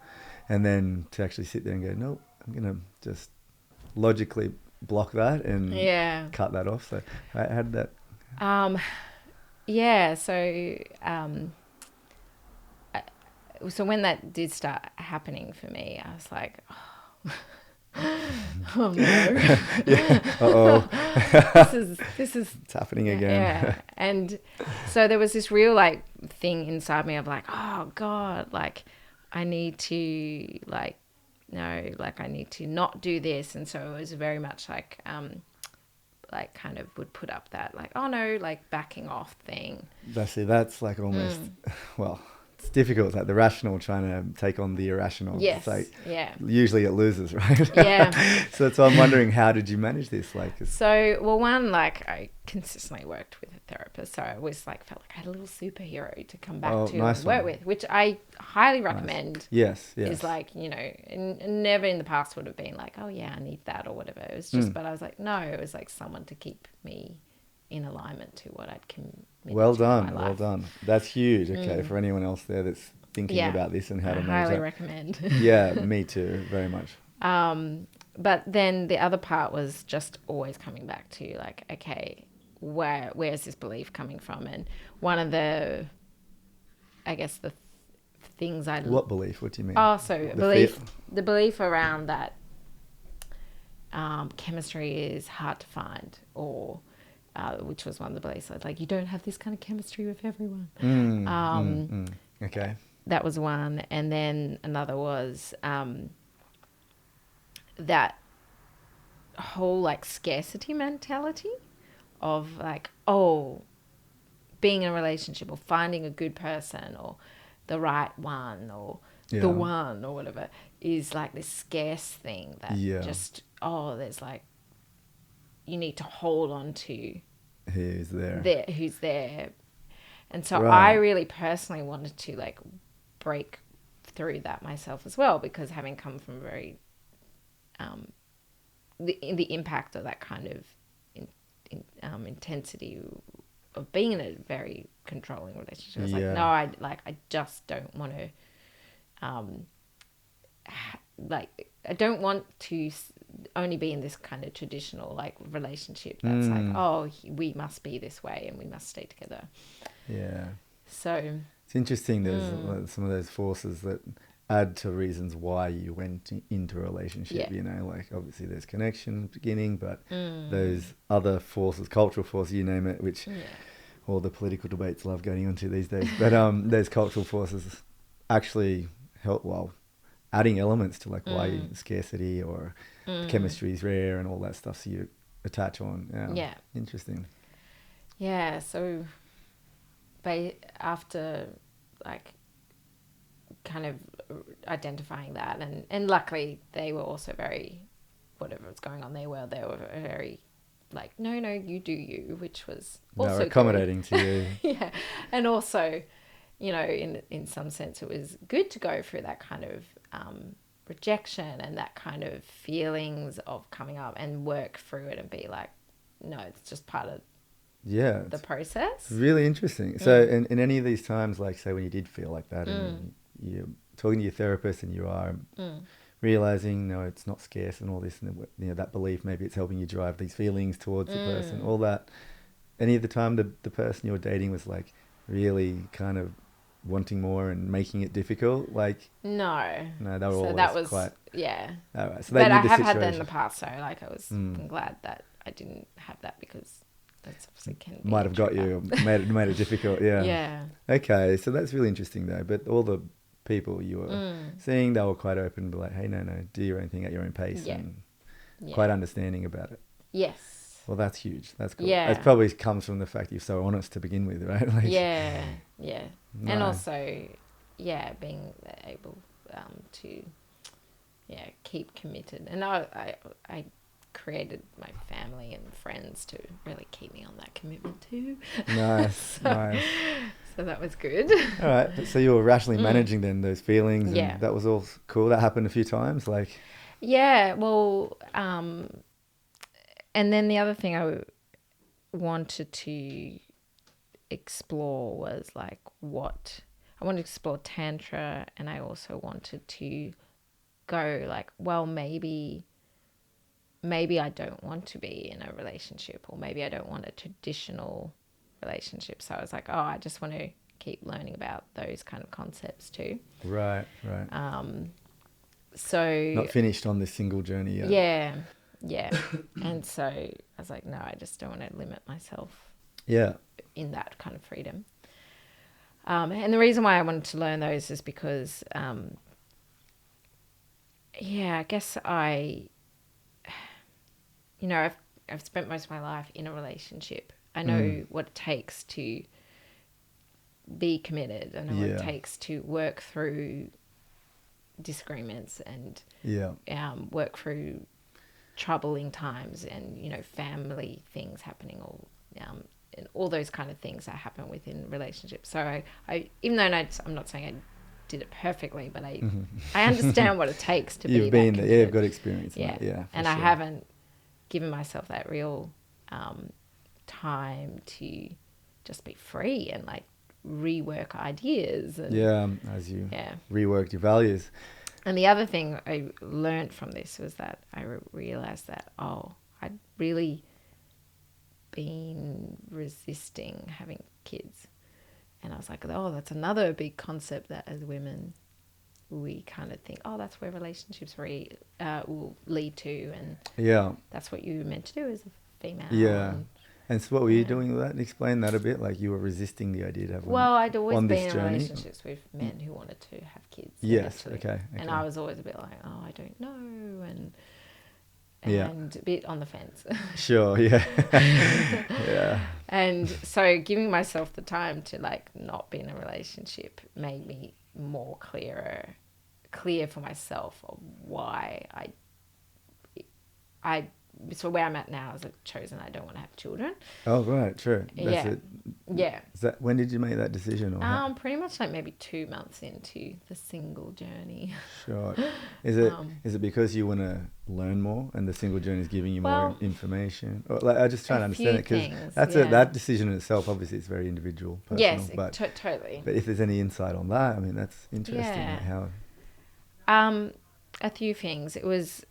and then to actually sit there and go, nope, I'm going to just logically block that and cut that off. So how did that? So when that did start happening for me, I was like, oh no. This is it's happening again. Yeah. And so there was this real like thing inside me of like, oh God, like I need to I need to not do this. And so it was very much like kind of would put up that like, oh no, like backing off thing. That's like almost it's difficult. It's like the rational trying to take on the irrational. Yes. It's like, usually it loses, right? Yeah. So I'm wondering, how did you manage this? One, like I consistently worked with a therapist, so I always like felt like I had a little superhero to come back to and work with, which I highly recommend. Yes. Is like, and never in the past would have been like, oh yeah, I need that or whatever. It was just, but I was like, no, it was like someone to keep me in alignment to what I'd committed. Well done. That's huge. Okay, for anyone else there that's thinking about this and how to manage that. I highly recommend. Yeah, me too, very much. But then the other part was just always coming back to like, okay, where's this belief coming from? And one of the, I guess the things What belief? What do you mean? Oh, so the belief around that chemistry is hard to find, or which was one of the beliefs. Like, you don't have this kind of chemistry with everyone. Okay. That was one. And then another was that whole like scarcity mentality of like, being in a relationship or finding a good person or the right one or the one or whatever is like this scarce thing that just, there's like, you need to hold on to who's there. And so I really personally wanted to like break through that myself as well, because having come from very the impact of that kind of intensity of being in a very controlling relationship. I was like, no, I just don't want to I don't want to only be in this kind of traditional like relationship that's like, oh, we must be this way and we must stay together. Yeah. So It's interesting. There's some of those forces that add to reasons why you went into a relationship. Yeah. You know, like obviously there's connection at the beginning, but those other forces, cultural forces, you name it, which all the political debates love going into these days. But those cultural forces actually help, well, adding elements to like why scarcity or chemistry is rare and all that stuff. So you attach on. Yeah. Interesting. Yeah. So after like kind of identifying that, and luckily they were also very, whatever was going on, they were very like, no, you do you, which was also They're accommodating good. to you. Yeah. And also, you know, in some sense it was good to go through that kind of rejection and that kind of feelings of coming up and work through it and be like, no, it's just part of the process. It's really interesting. So in any of these times, like say when you did feel like that and you're talking to your therapist and you are realizing, no, it's not scarce and all this, and you know, that belief, maybe it's helping you drive these feelings towards the person, all that. Any of the time the person you're dating was like really kind of wanting more and making it difficult, like no, they were so always that was quite all right. So they but knew I the have situation. had that in the past, so like I was glad that I didn't have that, because that's obviously can be might have got you, made it difficult. yeah. Okay, so that's really interesting though. But all the people you were seeing, they were quite open, but like, hey, no, do your own thing at your own pace, and quite understanding about it. Yes. Well, that's huge. That's cool. Yeah. It probably comes from the fact you're so honest to begin with, right? Like, yeah. Nice. And also, being able to keep committed. And I created my family and friends to really keep me on that commitment too. Nice, nice. So that was good. All right. So you were rationally managing then those feelings, and that was all cool. That happened a few times, like. Yeah. Well, and then the other thing I wanted to explore was like what I wanted to explore Tantra, and I also wanted to go like, well, maybe I don't want to be in a relationship, or maybe I don't want a traditional relationship. So I was like, oh, I just want to keep learning about those kind of concepts too. Right. So not finished on this single journey yet. Yeah. And so I was like, no, I just don't want to limit myself. Yeah. In that kind of freedom. And the reason why I wanted to learn those is because, I guess I've spent most of my life in a relationship. I know what it takes to be committed. I know what it takes to work through disagreements and work through troubling times and, family things happening, or and all those kind of things that happen within relationships. So I even though I'm not saying I did it perfectly, but I understand what it takes to You've be been that there, you've got experience in that. Yeah, and sure. I haven't given myself that real time to just be free and like rework ideas and as you reworked your values. And the other thing I learned from this was that I realized that I'd really been resisting having kids. And I was like, that's another big concept that as women we kind of think, that's where relationships will lead to, and that's what you're meant to do as a female. And so what were you doing with that? Explain that a bit. Like you were resisting the idea to have I'd always been in journey. Relationships with men who wanted to have kids. Yes, eventually. okay. And I was always a bit like, I don't know, and a bit on the fence. Sure, yeah. And so giving myself the time to like not be in a relationship made me more clear for myself of why so where I'm at now is I've chosen I don't want to have children. Oh, right, true. That's it. Yeah. When did you make that decision? Or pretty much like maybe 2 months into the single journey. Sure. Is it because you want to learn more and the single journey is giving you more information? Or I just try to understand it, because that decision in itself, obviously it's very individual, personal. Yes, but totally. But if there's any insight on that, I mean, that's interesting. Yeah. Like how... A few things. It was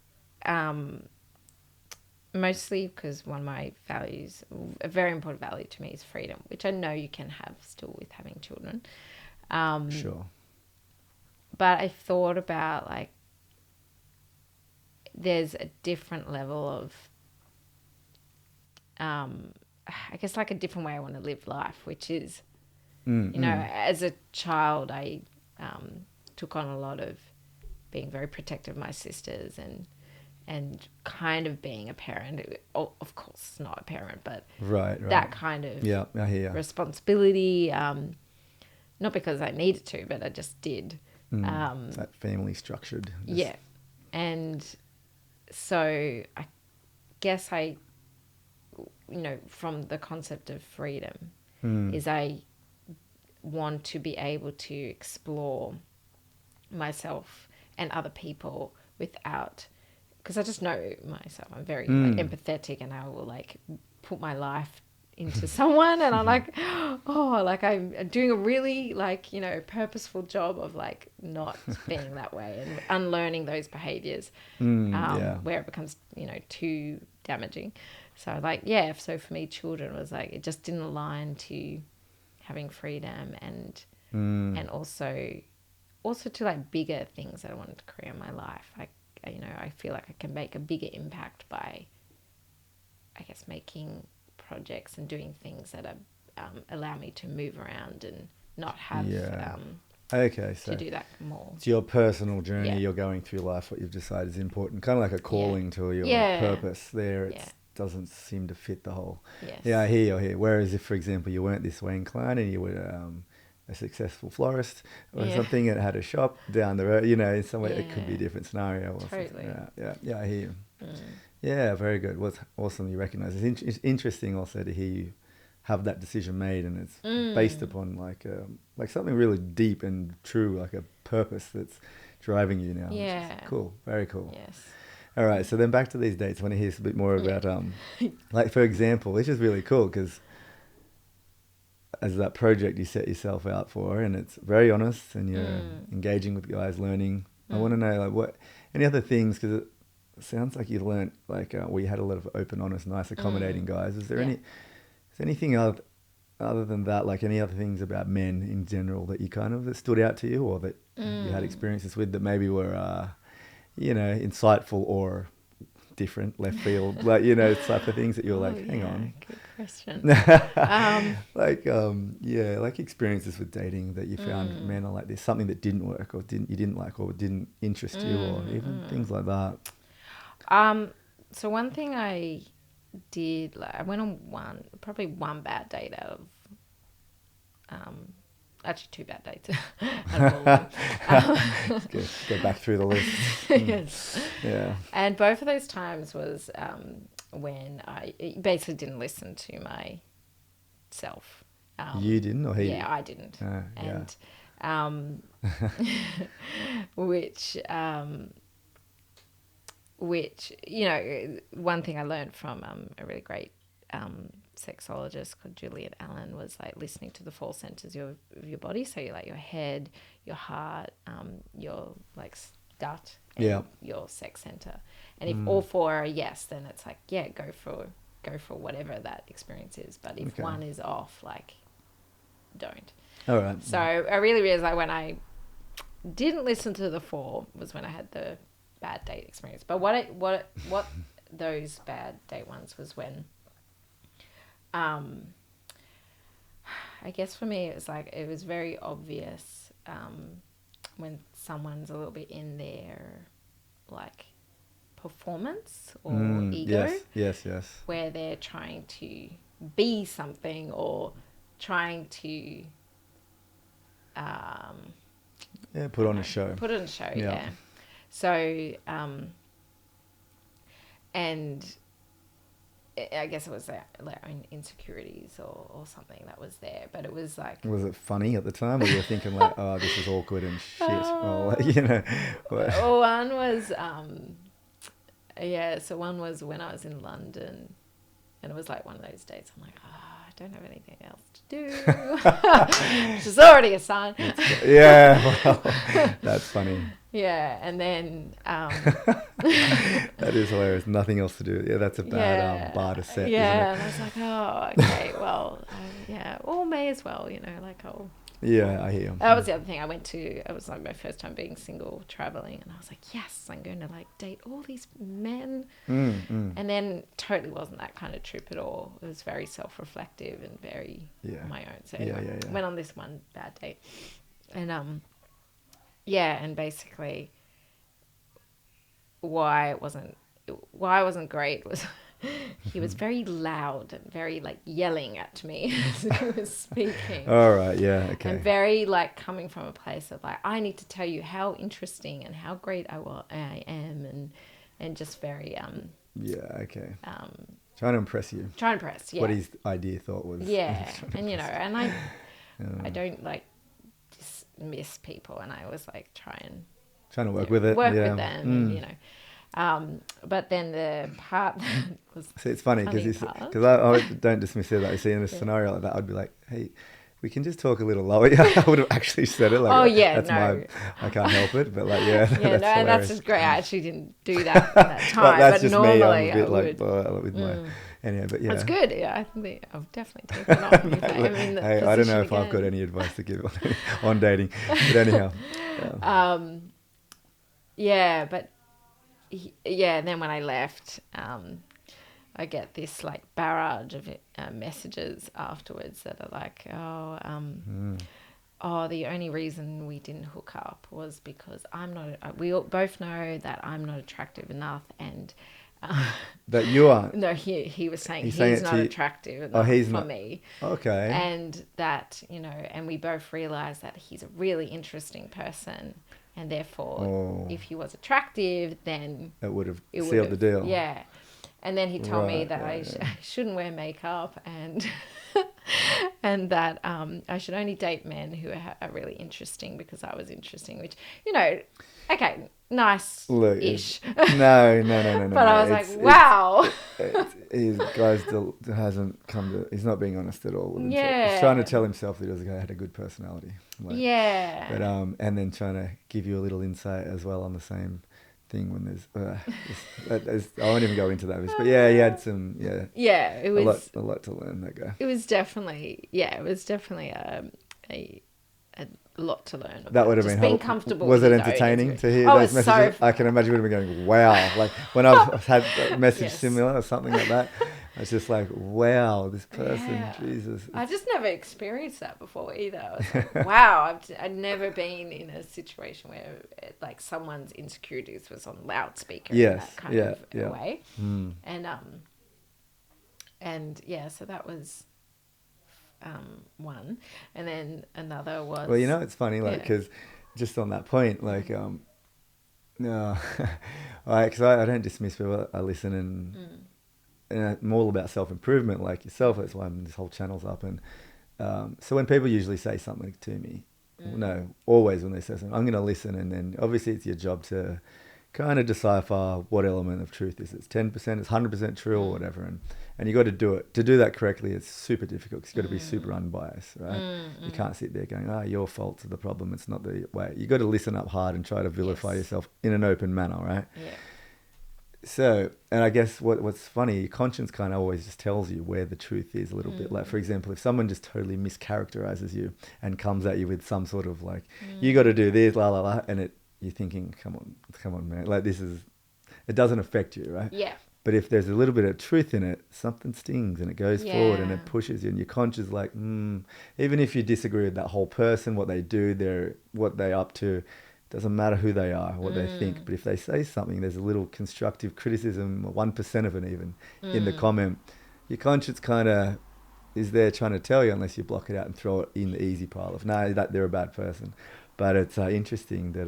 mostly because one of my values, a very important value to me, is freedom, which I know you can have still with having children. Sure. But I thought about, like, there's a different level of, I guess, like a different way I want to live life, which is, you know, as a child, I took on a lot of being very protective of my sisters and kind of being a parent. Of course, not a parent, but right. that kind of I hear you. responsibility. Not because I needed to, but I just did. That family structured. Yeah. And so I guess from the concept of freedom is I want to be able to explore myself and other people without, because I just know myself. I'm very like, empathetic, and I will like put my life into someone, and I'm like, oh, like I'm doing a really like, you know, purposeful job of like not being that way and unlearning those behaviors where it becomes, you know, too damaging. So like, yeah, so for me, children was like, it just didn't align to having freedom and also to like bigger things that I wanted to create in my life. Like, you know, I feel like I can make a bigger impact by, I guess, making projects and doing things that allow me to move around and not have to do that more. It's your personal journey. Yeah. You're going through life. What you've decided is important. Kind of like a calling to your purpose. There, it doesn't seem to fit the whole. Yes. Yeah, I hear you. Whereas if, for example, you weren't this way inclined and you were a successful florist or something and had a shop down the road, you know, in some way it could be a different scenario. Totally. Yeah, I hear you. Yeah, very good. What's awesome you recognise. It's interesting also to hear you have that decision made, and it's based upon like something really deep and true, like a purpose that's driving you now. Yeah. Which is cool. Very cool. Yes. All right, so then back to these dates. I want to hear a bit more about, like, for example, which is really cool because as that project you set yourself out for, and it's very honest, and you're engaging with guys, learning. I want to know, like, any other things, because it sounds like you learnt, like, you had a lot of open, honest, nice, accommodating guys. Is there anything other than that, like any other things about men in general that you that stood out to you, or that you had experiences with that maybe were, you know, insightful or different, left field, like, you know, type of things that you're like, hang on. Good question. Like experiences with dating that you found men are like this, something that didn't work or you didn't like or didn't interest you, or even things like that. So one thing I did, like, I went on probably one bad date out of, actually 2 bad dates. Out of all of them. Go back through the list. Yes. Yeah. And both of those times was when I basically didn't listen to myself. You didn't, or he? Yeah, I didn't. Yeah. And which, you know, one thing I learned from a really great sexologist called Juliet Allen was like listening to the 4 centers of your body. So you're like your head, your heart, your like gut, and your sex center. And if all 4 are yes, then it's like, yeah, go for whatever that experience is. But if one is off, like, don't. All right. So I really realized, like, when I didn't listen to the 4 was when I had the bad date experience. But what those bad date ones was when, I guess for me it was like, it was very obvious when someone's a little bit in their like performance or ego. Yes. Where they're trying to be something or trying to put on a show. Yeah. So, and I guess it was their own insecurities or something that was there, but it was like... Was it funny at the time, or you were thinking like, oh, this is awkward and shit? Or, like, you know. One was, so one was when I was in London, and it was like one of those dates. I'm like, I don't have anything else to do. Which is already a sign. Yeah, well, that's funny. Yeah, and then That is hilarious. Nothing else to do. Yeah, that's a bad bar to set, isn't it? and I was like, oh, okay, well, yeah, well, may as well, like I'll. Yeah, I hear you. That was the other thing. It was like my first time being single, traveling, and I was like, yes, I'm going to like date all these men. And then totally wasn't that kind of trip at all. It was very self-reflective and very my own. So anyway, went on this one bad date, and and basically why it wasn't great was he was very loud and very like yelling at me as he was speaking. All right, yeah, okay. And very like coming from a place of like, I need to tell you how interesting and how great I am, and just very yeah, okay. Trying to impress you. Trying to impress, yeah. What his thought was. Yeah, and and I don't like dismiss people, and I was like trying to work with it. Work with them, and, but then the part that was see, it's funny because I don't dismiss it. Like, see, in a scenario like that, I'd be like, hey, we can just talk a little lower. I would have actually said it. Like, I can't help it. But like, that's just great. I actually didn't do that at that time. That's but just normally me. I'm a bit with my. Anyway, but yeah. That's good. Yeah, I think I've definitely taken on. Hey, I don't know if I've got any advice to give on dating. But anyhow. And then when I left, I get this like barrage of messages afterwards that are like, the only reason we didn't hook up was because we both know that I'm not attractive enough, and that you aren't. No, he was saying he's not attractive enough for me. Okay. And that, and we both realize that he's a really interesting person, and therefore if he was attractive, then it would have sealed the deal. Yeah. And then he told me that I shouldn't wear makeup, and and that I should only date men who are really interesting because I was interesting, which, okay, nice-ish. No. But I was like, wow. His guy still hasn't come to... He's not being honest at all with himself. Yeah. He's trying to tell himself that he had a good personality. But and then trying to give you a little insight as well on the same thing when there's I won't even go into that, but he had some it was a lot to learn, that guy. It was definitely a lot to learn about. That would have just been being comfortable. Was it entertaining to hear those messages? I can imagine would have been going, wow. Like when I've had a message similar or something like that, it's just like, wow, this person, Jesus. I just never experienced that before either. I was like, wow, I'd never been in a situation where like someone's insecurities was on loudspeaker in that kind of way. So that was one. And then another was... Well, it's funny, like, because just on that point, like, no, because I don't dismiss people. I listen and I'm all about self-improvement like yourself. That's why this whole channel's up. And so when people usually say something to me, always when they say something, I'm going to listen. And then obviously it's your job to kind of decipher what element of truth is. It's 10%, it's 100% true or whatever. And you got to do it. To do that correctly, it's super difficult because you've got to be super unbiased, right? You can't sit there going, your fault's the problem. It's not the way. You got to listen up hard and try to vilify yourself in an open manner, right? Yeah. So, and I guess what's funny, your conscience kind of always just tells you where the truth is a little bit. Like, for example, if someone just totally mischaracterizes you and comes at you with some sort of like, you got to do this, la, la, la, and you're thinking, come on, man. Like, it doesn't affect you, right? Yeah. But if there's a little bit of truth in it, something stings and it goes forward and it pushes you, and your conscience is like, even if you disagree with that whole person, what they do, what they're up to, doesn't matter who they are, what they think. But if they say something, there's a little constructive criticism, 1% of it even, in the comment, your conscience kind of is there trying to tell you, unless you block it out and throw it in the easy pile of, that they're a bad person. But it's interesting that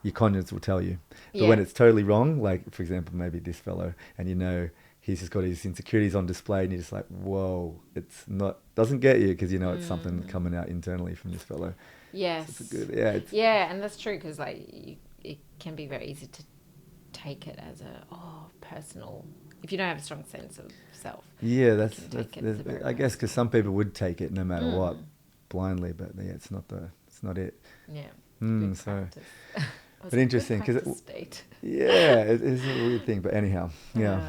your conscience will tell you. But when it's totally wrong, like, for example, maybe this fellow, and he's just got his insecurities on display, and you're just like, whoa, doesn't get you, because it's something coming out internally from this fellow. Yes. So it's a good, and that's true, because like it can be very easy to take it as personal, if you don't have a strong sense of self. Yeah, I guess because some people would take it no matter what, blindly, but it's not it. Yeah. So But interesting because it is a weird thing. But anyhow, yeah.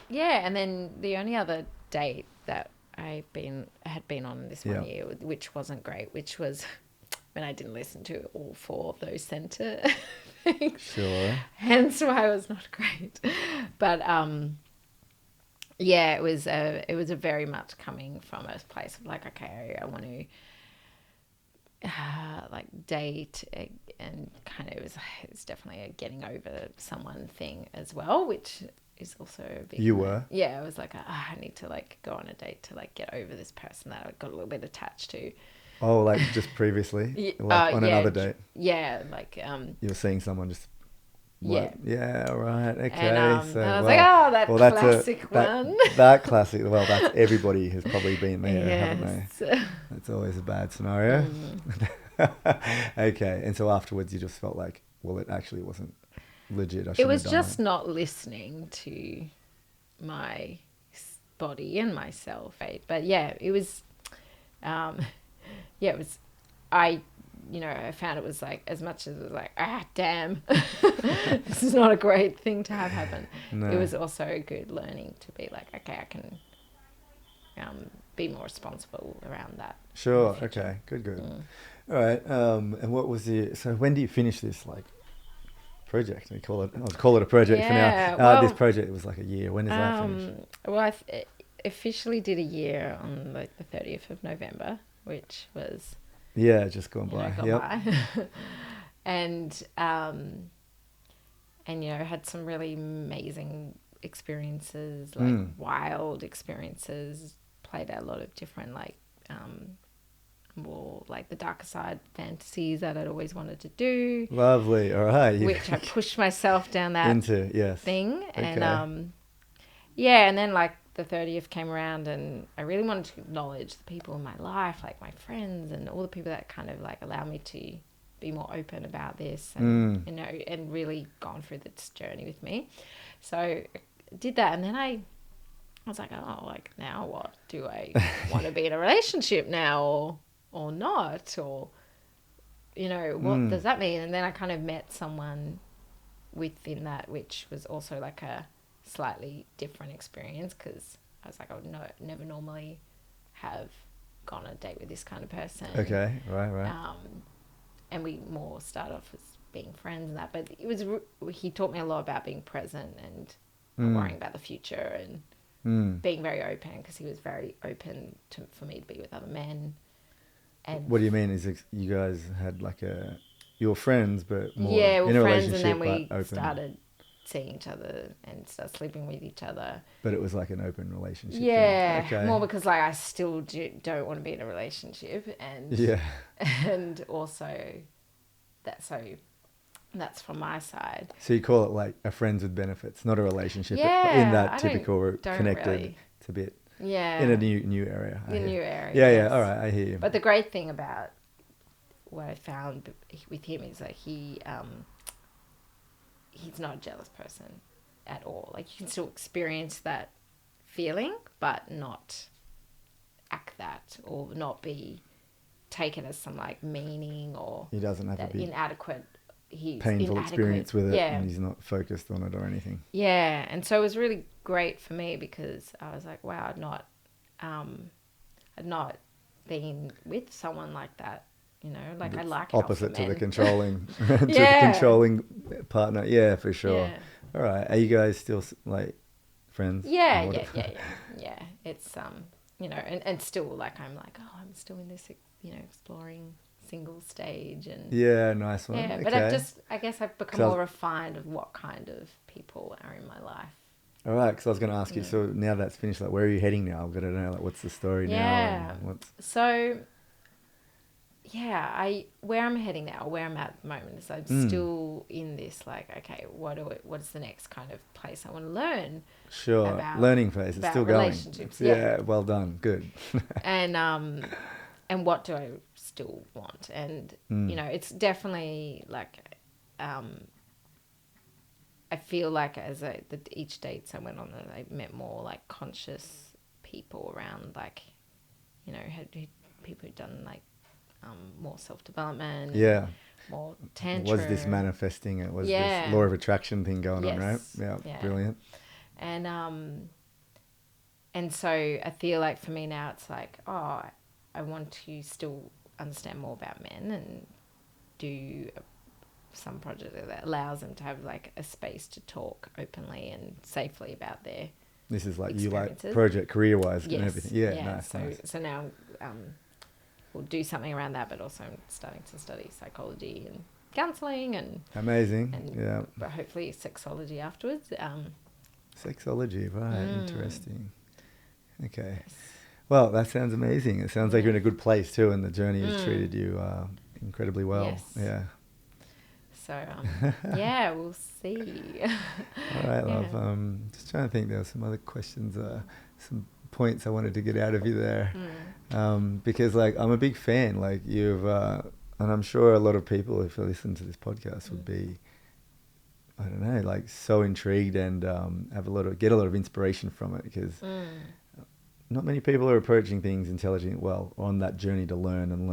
Yeah, and then the only other date that had been on this one year, which wasn't great, which was when I didn't listen to all 4 of those center things. Sure. Hence why it was not great. But yeah, it was a very much coming from a place of like, okay, I want to like date, and kind of it's definitely a getting over someone thing as well, which is also a big... You were? Yeah, I was like, I need to like go on a date to like get over this person that I got a little bit attached to. Oh, like just previously? Like on another date? Yeah, like... you were seeing someone just... Yeah. Yeah, right, okay. And, so, and I was like, oh, that classic one. That classic, well, that's everybody has probably been there, haven't they? That's always a bad scenario. Okay, and so afterwards you just felt like, well, it actually wasn't legit. It was just not listening to my body and myself, right? But yeah, it was, it was, I found it was like, as much as it was like, damn, this is not a great thing to have happen. No. It was also a good learning to be like, okay, I can be more responsible around that. Sure. Okay. Good. All right. And what was so when do you finish this like project? I'll call it a project for now. Well, this project was like a year. When is that finished? Well, I officially did a year on like the 30th of November, which was... Yeah, just gone by. And had some really amazing experiences, like wild experiences. Played out a lot of different like more like the darker side fantasies that I'd always wanted to do. Lovely. All right. Which I pushed myself down that thing. Okay. And and then like the 30th came around and I really wanted to acknowledge the people in my life, like my friends and all the people that kind of like allow me to be more open about this and and really gone through this journey with me. So I did that, and then I was like, oh, like now what? Do I want to be in a relationship now or not? Or, what does that mean? And then I kind of met someone within that, which was also like a slightly different experience, because I was like, I would never normally have gone on a date with this kind of person. Okay, right. And we more start off as being friends and that, but he taught me a lot about being present and not worrying about the future and being very open, because he was very open for me to be with other men. And what do you mean? Is you guys had like you were friends, but more we're in a friends, relationship, and then we open. Started seeing each other and start sleeping with each other. But it was like an open relationship. Yeah, okay. More because like I still don't want to be in a relationship, and and also that's from my side. So you call it like a friends with benefits, not a relationship. Yeah, in that typical connected. Really. It's a bit. Yeah. In a new area. New area. Yeah, yes. All right, I hear you. But the great thing about what I found with him is that he's not a jealous person at all. Like, you can still experience that feeling, but not act that, or not be taken as some like meaning, or he doesn't have that a big inadequate. He's painful experience with it, yeah. And he's not focused on it or anything. Yeah, and so it was really great for me, because I was like, wow, I'd not been with someone like that. Like it's I like opposite to men. The controlling, to the controlling partner. Yeah, for sure. Yeah. All right, are you guys still like friends? Yeah. It's and still like I'm like, oh, I'm still in this exploring single stage, and nice one. Yeah, but okay. I guess I've become more refined of what kind of people are in my life. All right, because I was going to ask you. So now that's finished, like, where are you heading now? I've got to know, like, what's the story now? So, where I'm heading now, where I'm at the moment, is I'm still in this, like, okay, what's the next kind of place I want to learn? Sure, learning phase. It's still going. Yeah, well done. Good. And what do I still want? And, it's definitely like, I feel like as each dates I went on, I met more like conscious people around, like, had people who'd done like more self-development. Yeah. More Tantra. Was this manifesting? It was Yeah. this law of attraction thing going on, right? Yes. Yeah, Yeah. brilliant. And so I feel like for me now it's like, oh, I want to still understand more about men and do some project that allows them to have like a space to talk openly and safely about their This is like you like experiences. project career-wise and Yes. everything. Yeah, Yeah. nice, So nice. so now we'll do something around that, but also I'm starting to study psychology and counselling and Amazing. Yeah. but hopefully sexology afterwards. Sexology, right? Interesting. Okay. Well, that sounds amazing. It sounds like you're in a good place too, and the journey has treated you incredibly well. Yes. Yeah. So yeah, we'll see. All right, love. Just trying to think. There were some other questions, some points I wanted to get out of you there, because like I'm a big fan. Like you've, and I'm sure a lot of people, if they listen to this podcast, would be, I don't know, like so intrigued and get a lot of inspiration from it, because not many people are approaching things intelligently well on that journey to learn and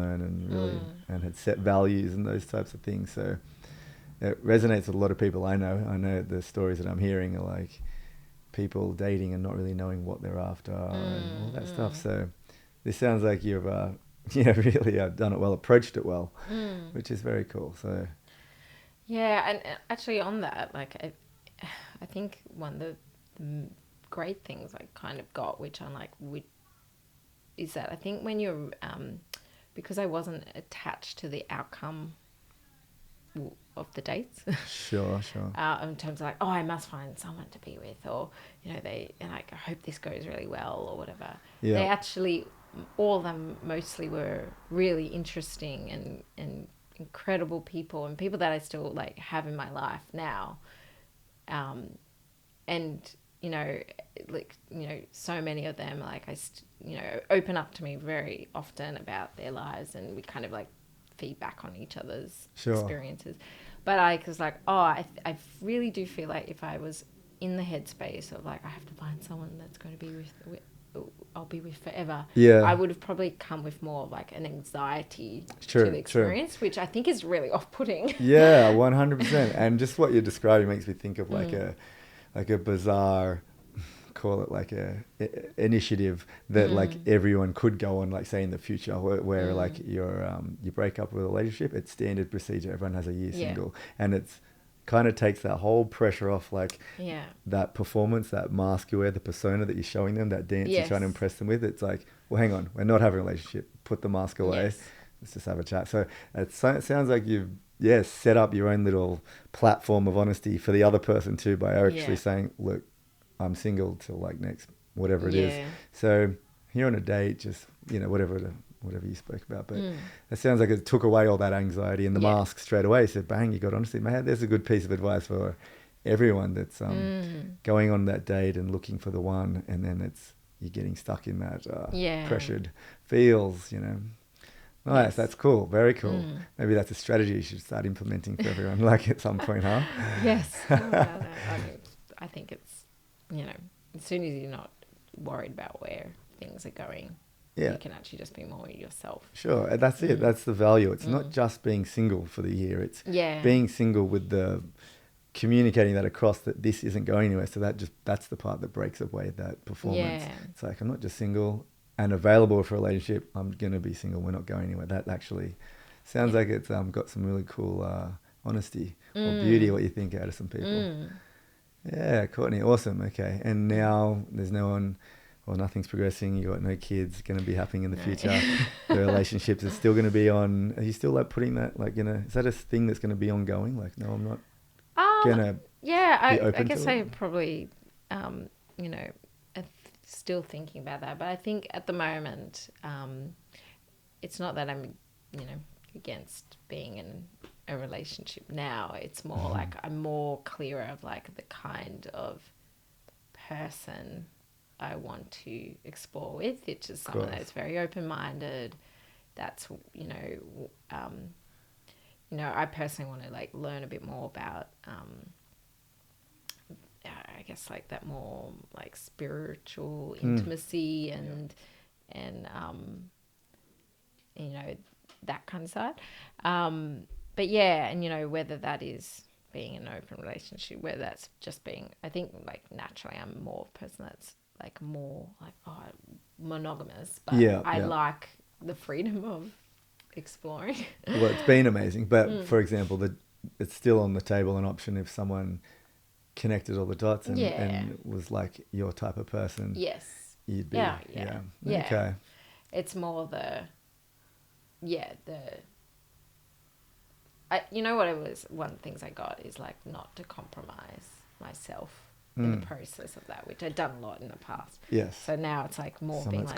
really and had set values and those types of things. So it resonates with a lot of people I know. I know the stories that I'm hearing are like people dating and not really knowing what they're after and all that stuff. So this sounds like you've really done it well, approached it well, which is very cool. So yeah, and actually on that, like I think one of the great things I kind of got, which I'm like, is that I think when you're because I wasn't attached to the outcome of the dates. Sure. In terms of like, oh, I must find someone to be with, or they like, I hope this goes really well, or whatever. Yeah. They actually, all of them mostly were really interesting and incredible people, and people that I still like have in my life now, and so many of them like open up to me very often about their lives, and we kind of like feedback on each other's experiences. But I was like, I really do feel like if I was in the headspace of like I have to find someone that's going to be with I'll be with forever, I would have probably come with more of like an anxiety to the experience, which I think is really off-putting. Yeah, 100%. And just what you're describing makes me think of like a bizarre, call it like a initiative that like everyone could go on, like say in the future, where like you break up with a relationship, it's standard procedure. Everyone has a year single, and it's kind of takes that whole pressure off, like that performance, that mask you wear, the persona that you're showing them, that dance you're trying to impress them with. It's like, well, hang on, we're not having a relationship. Put the mask away. Yes. Let's just have a chat. So it sounds like you've set up your own little platform of honesty for the other person too, by actually saying, look, I'm single till like next whatever it is. So you're on a date, just whatever you spoke about, but it sounds like it took away all that anxiety and the mask straight away. So bang, you got honesty. Man, there's a good piece of advice for everyone that's going on that date and looking for the one, and then you're getting stuck in that pressured feels. Nice. Yes. That's cool. Very cool. Maybe that's a strategy you should start implementing for everyone, like at some point, huh? Yes. I think it's, as soon as you're not worried about where things are going, you can actually just be more yourself. Sure. And that's it. That's the value. It's not just being single for the year. It's being single with the communicating that across, that this isn't going anywhere. So that's the part that breaks away that performance. It's like, I'm not just single and available for a relationship. I'm going to be single. We're not going anywhere. That actually sounds like it's got some really cool honesty or beauty, what you think, out of some people. Yeah, Courtney, awesome. Okay. And now there's no one, or nothing's progressing. You got no kids going to be happening in the future. The relationships are still going to be on. Are you still like putting that, like, is that a thing that's going to be ongoing? Like, no, I'm not going to I guess I probably, still thinking about that. But I think at the moment, it's not that I'm, against being in a relationship now. It's more like I'm more clearer of like the kind of person I want to explore with, which is someone that's very open-minded. That's I personally want to like learn a bit more about I guess like that more like spiritual intimacy and that kind of side. But yeah, and, you know, whether that is being in an open relationship, whether that's just being, I think, like, naturally I'm more a person that's, like, more, like, monogamous. But I like the freedom of exploring. Well, it's been amazing. But, for example, it's still on the table an option if someone connected all the dots and was, like, your type of person. Yes. You'd be, Yeah. Okay. It's more you know what it was? One of the things I got is, like, not to compromise myself in the process of that, which I'd done a lot in the past. Yes. So now it's, like, more Someone's being like,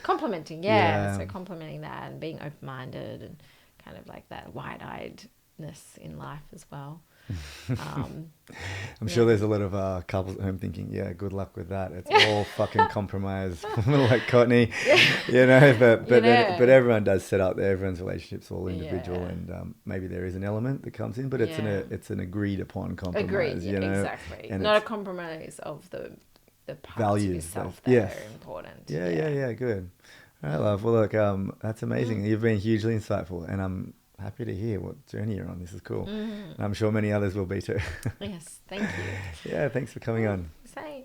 complimenting. Yeah. So complimenting that and being open-minded and kind of like that wide-eyedness in life as well. I'm sure there's a lot of couples at home thinking, yeah, good luck with that. It's all fucking compromise, like Courtney, you know. But everyone does set up everyone's relationships all individual, and maybe there is an element that comes in, but it's an agreed upon compromise. You know? Exactly. And not a compromise of the parts values of yourself that are important. Yeah, good. All right, love. Well, look, that's amazing. You've been hugely insightful, and I'm happy to hear what journey you're on. This is cool. And I'm sure many others will be too. Yes, thank you. Yeah, thanks for coming on. Same.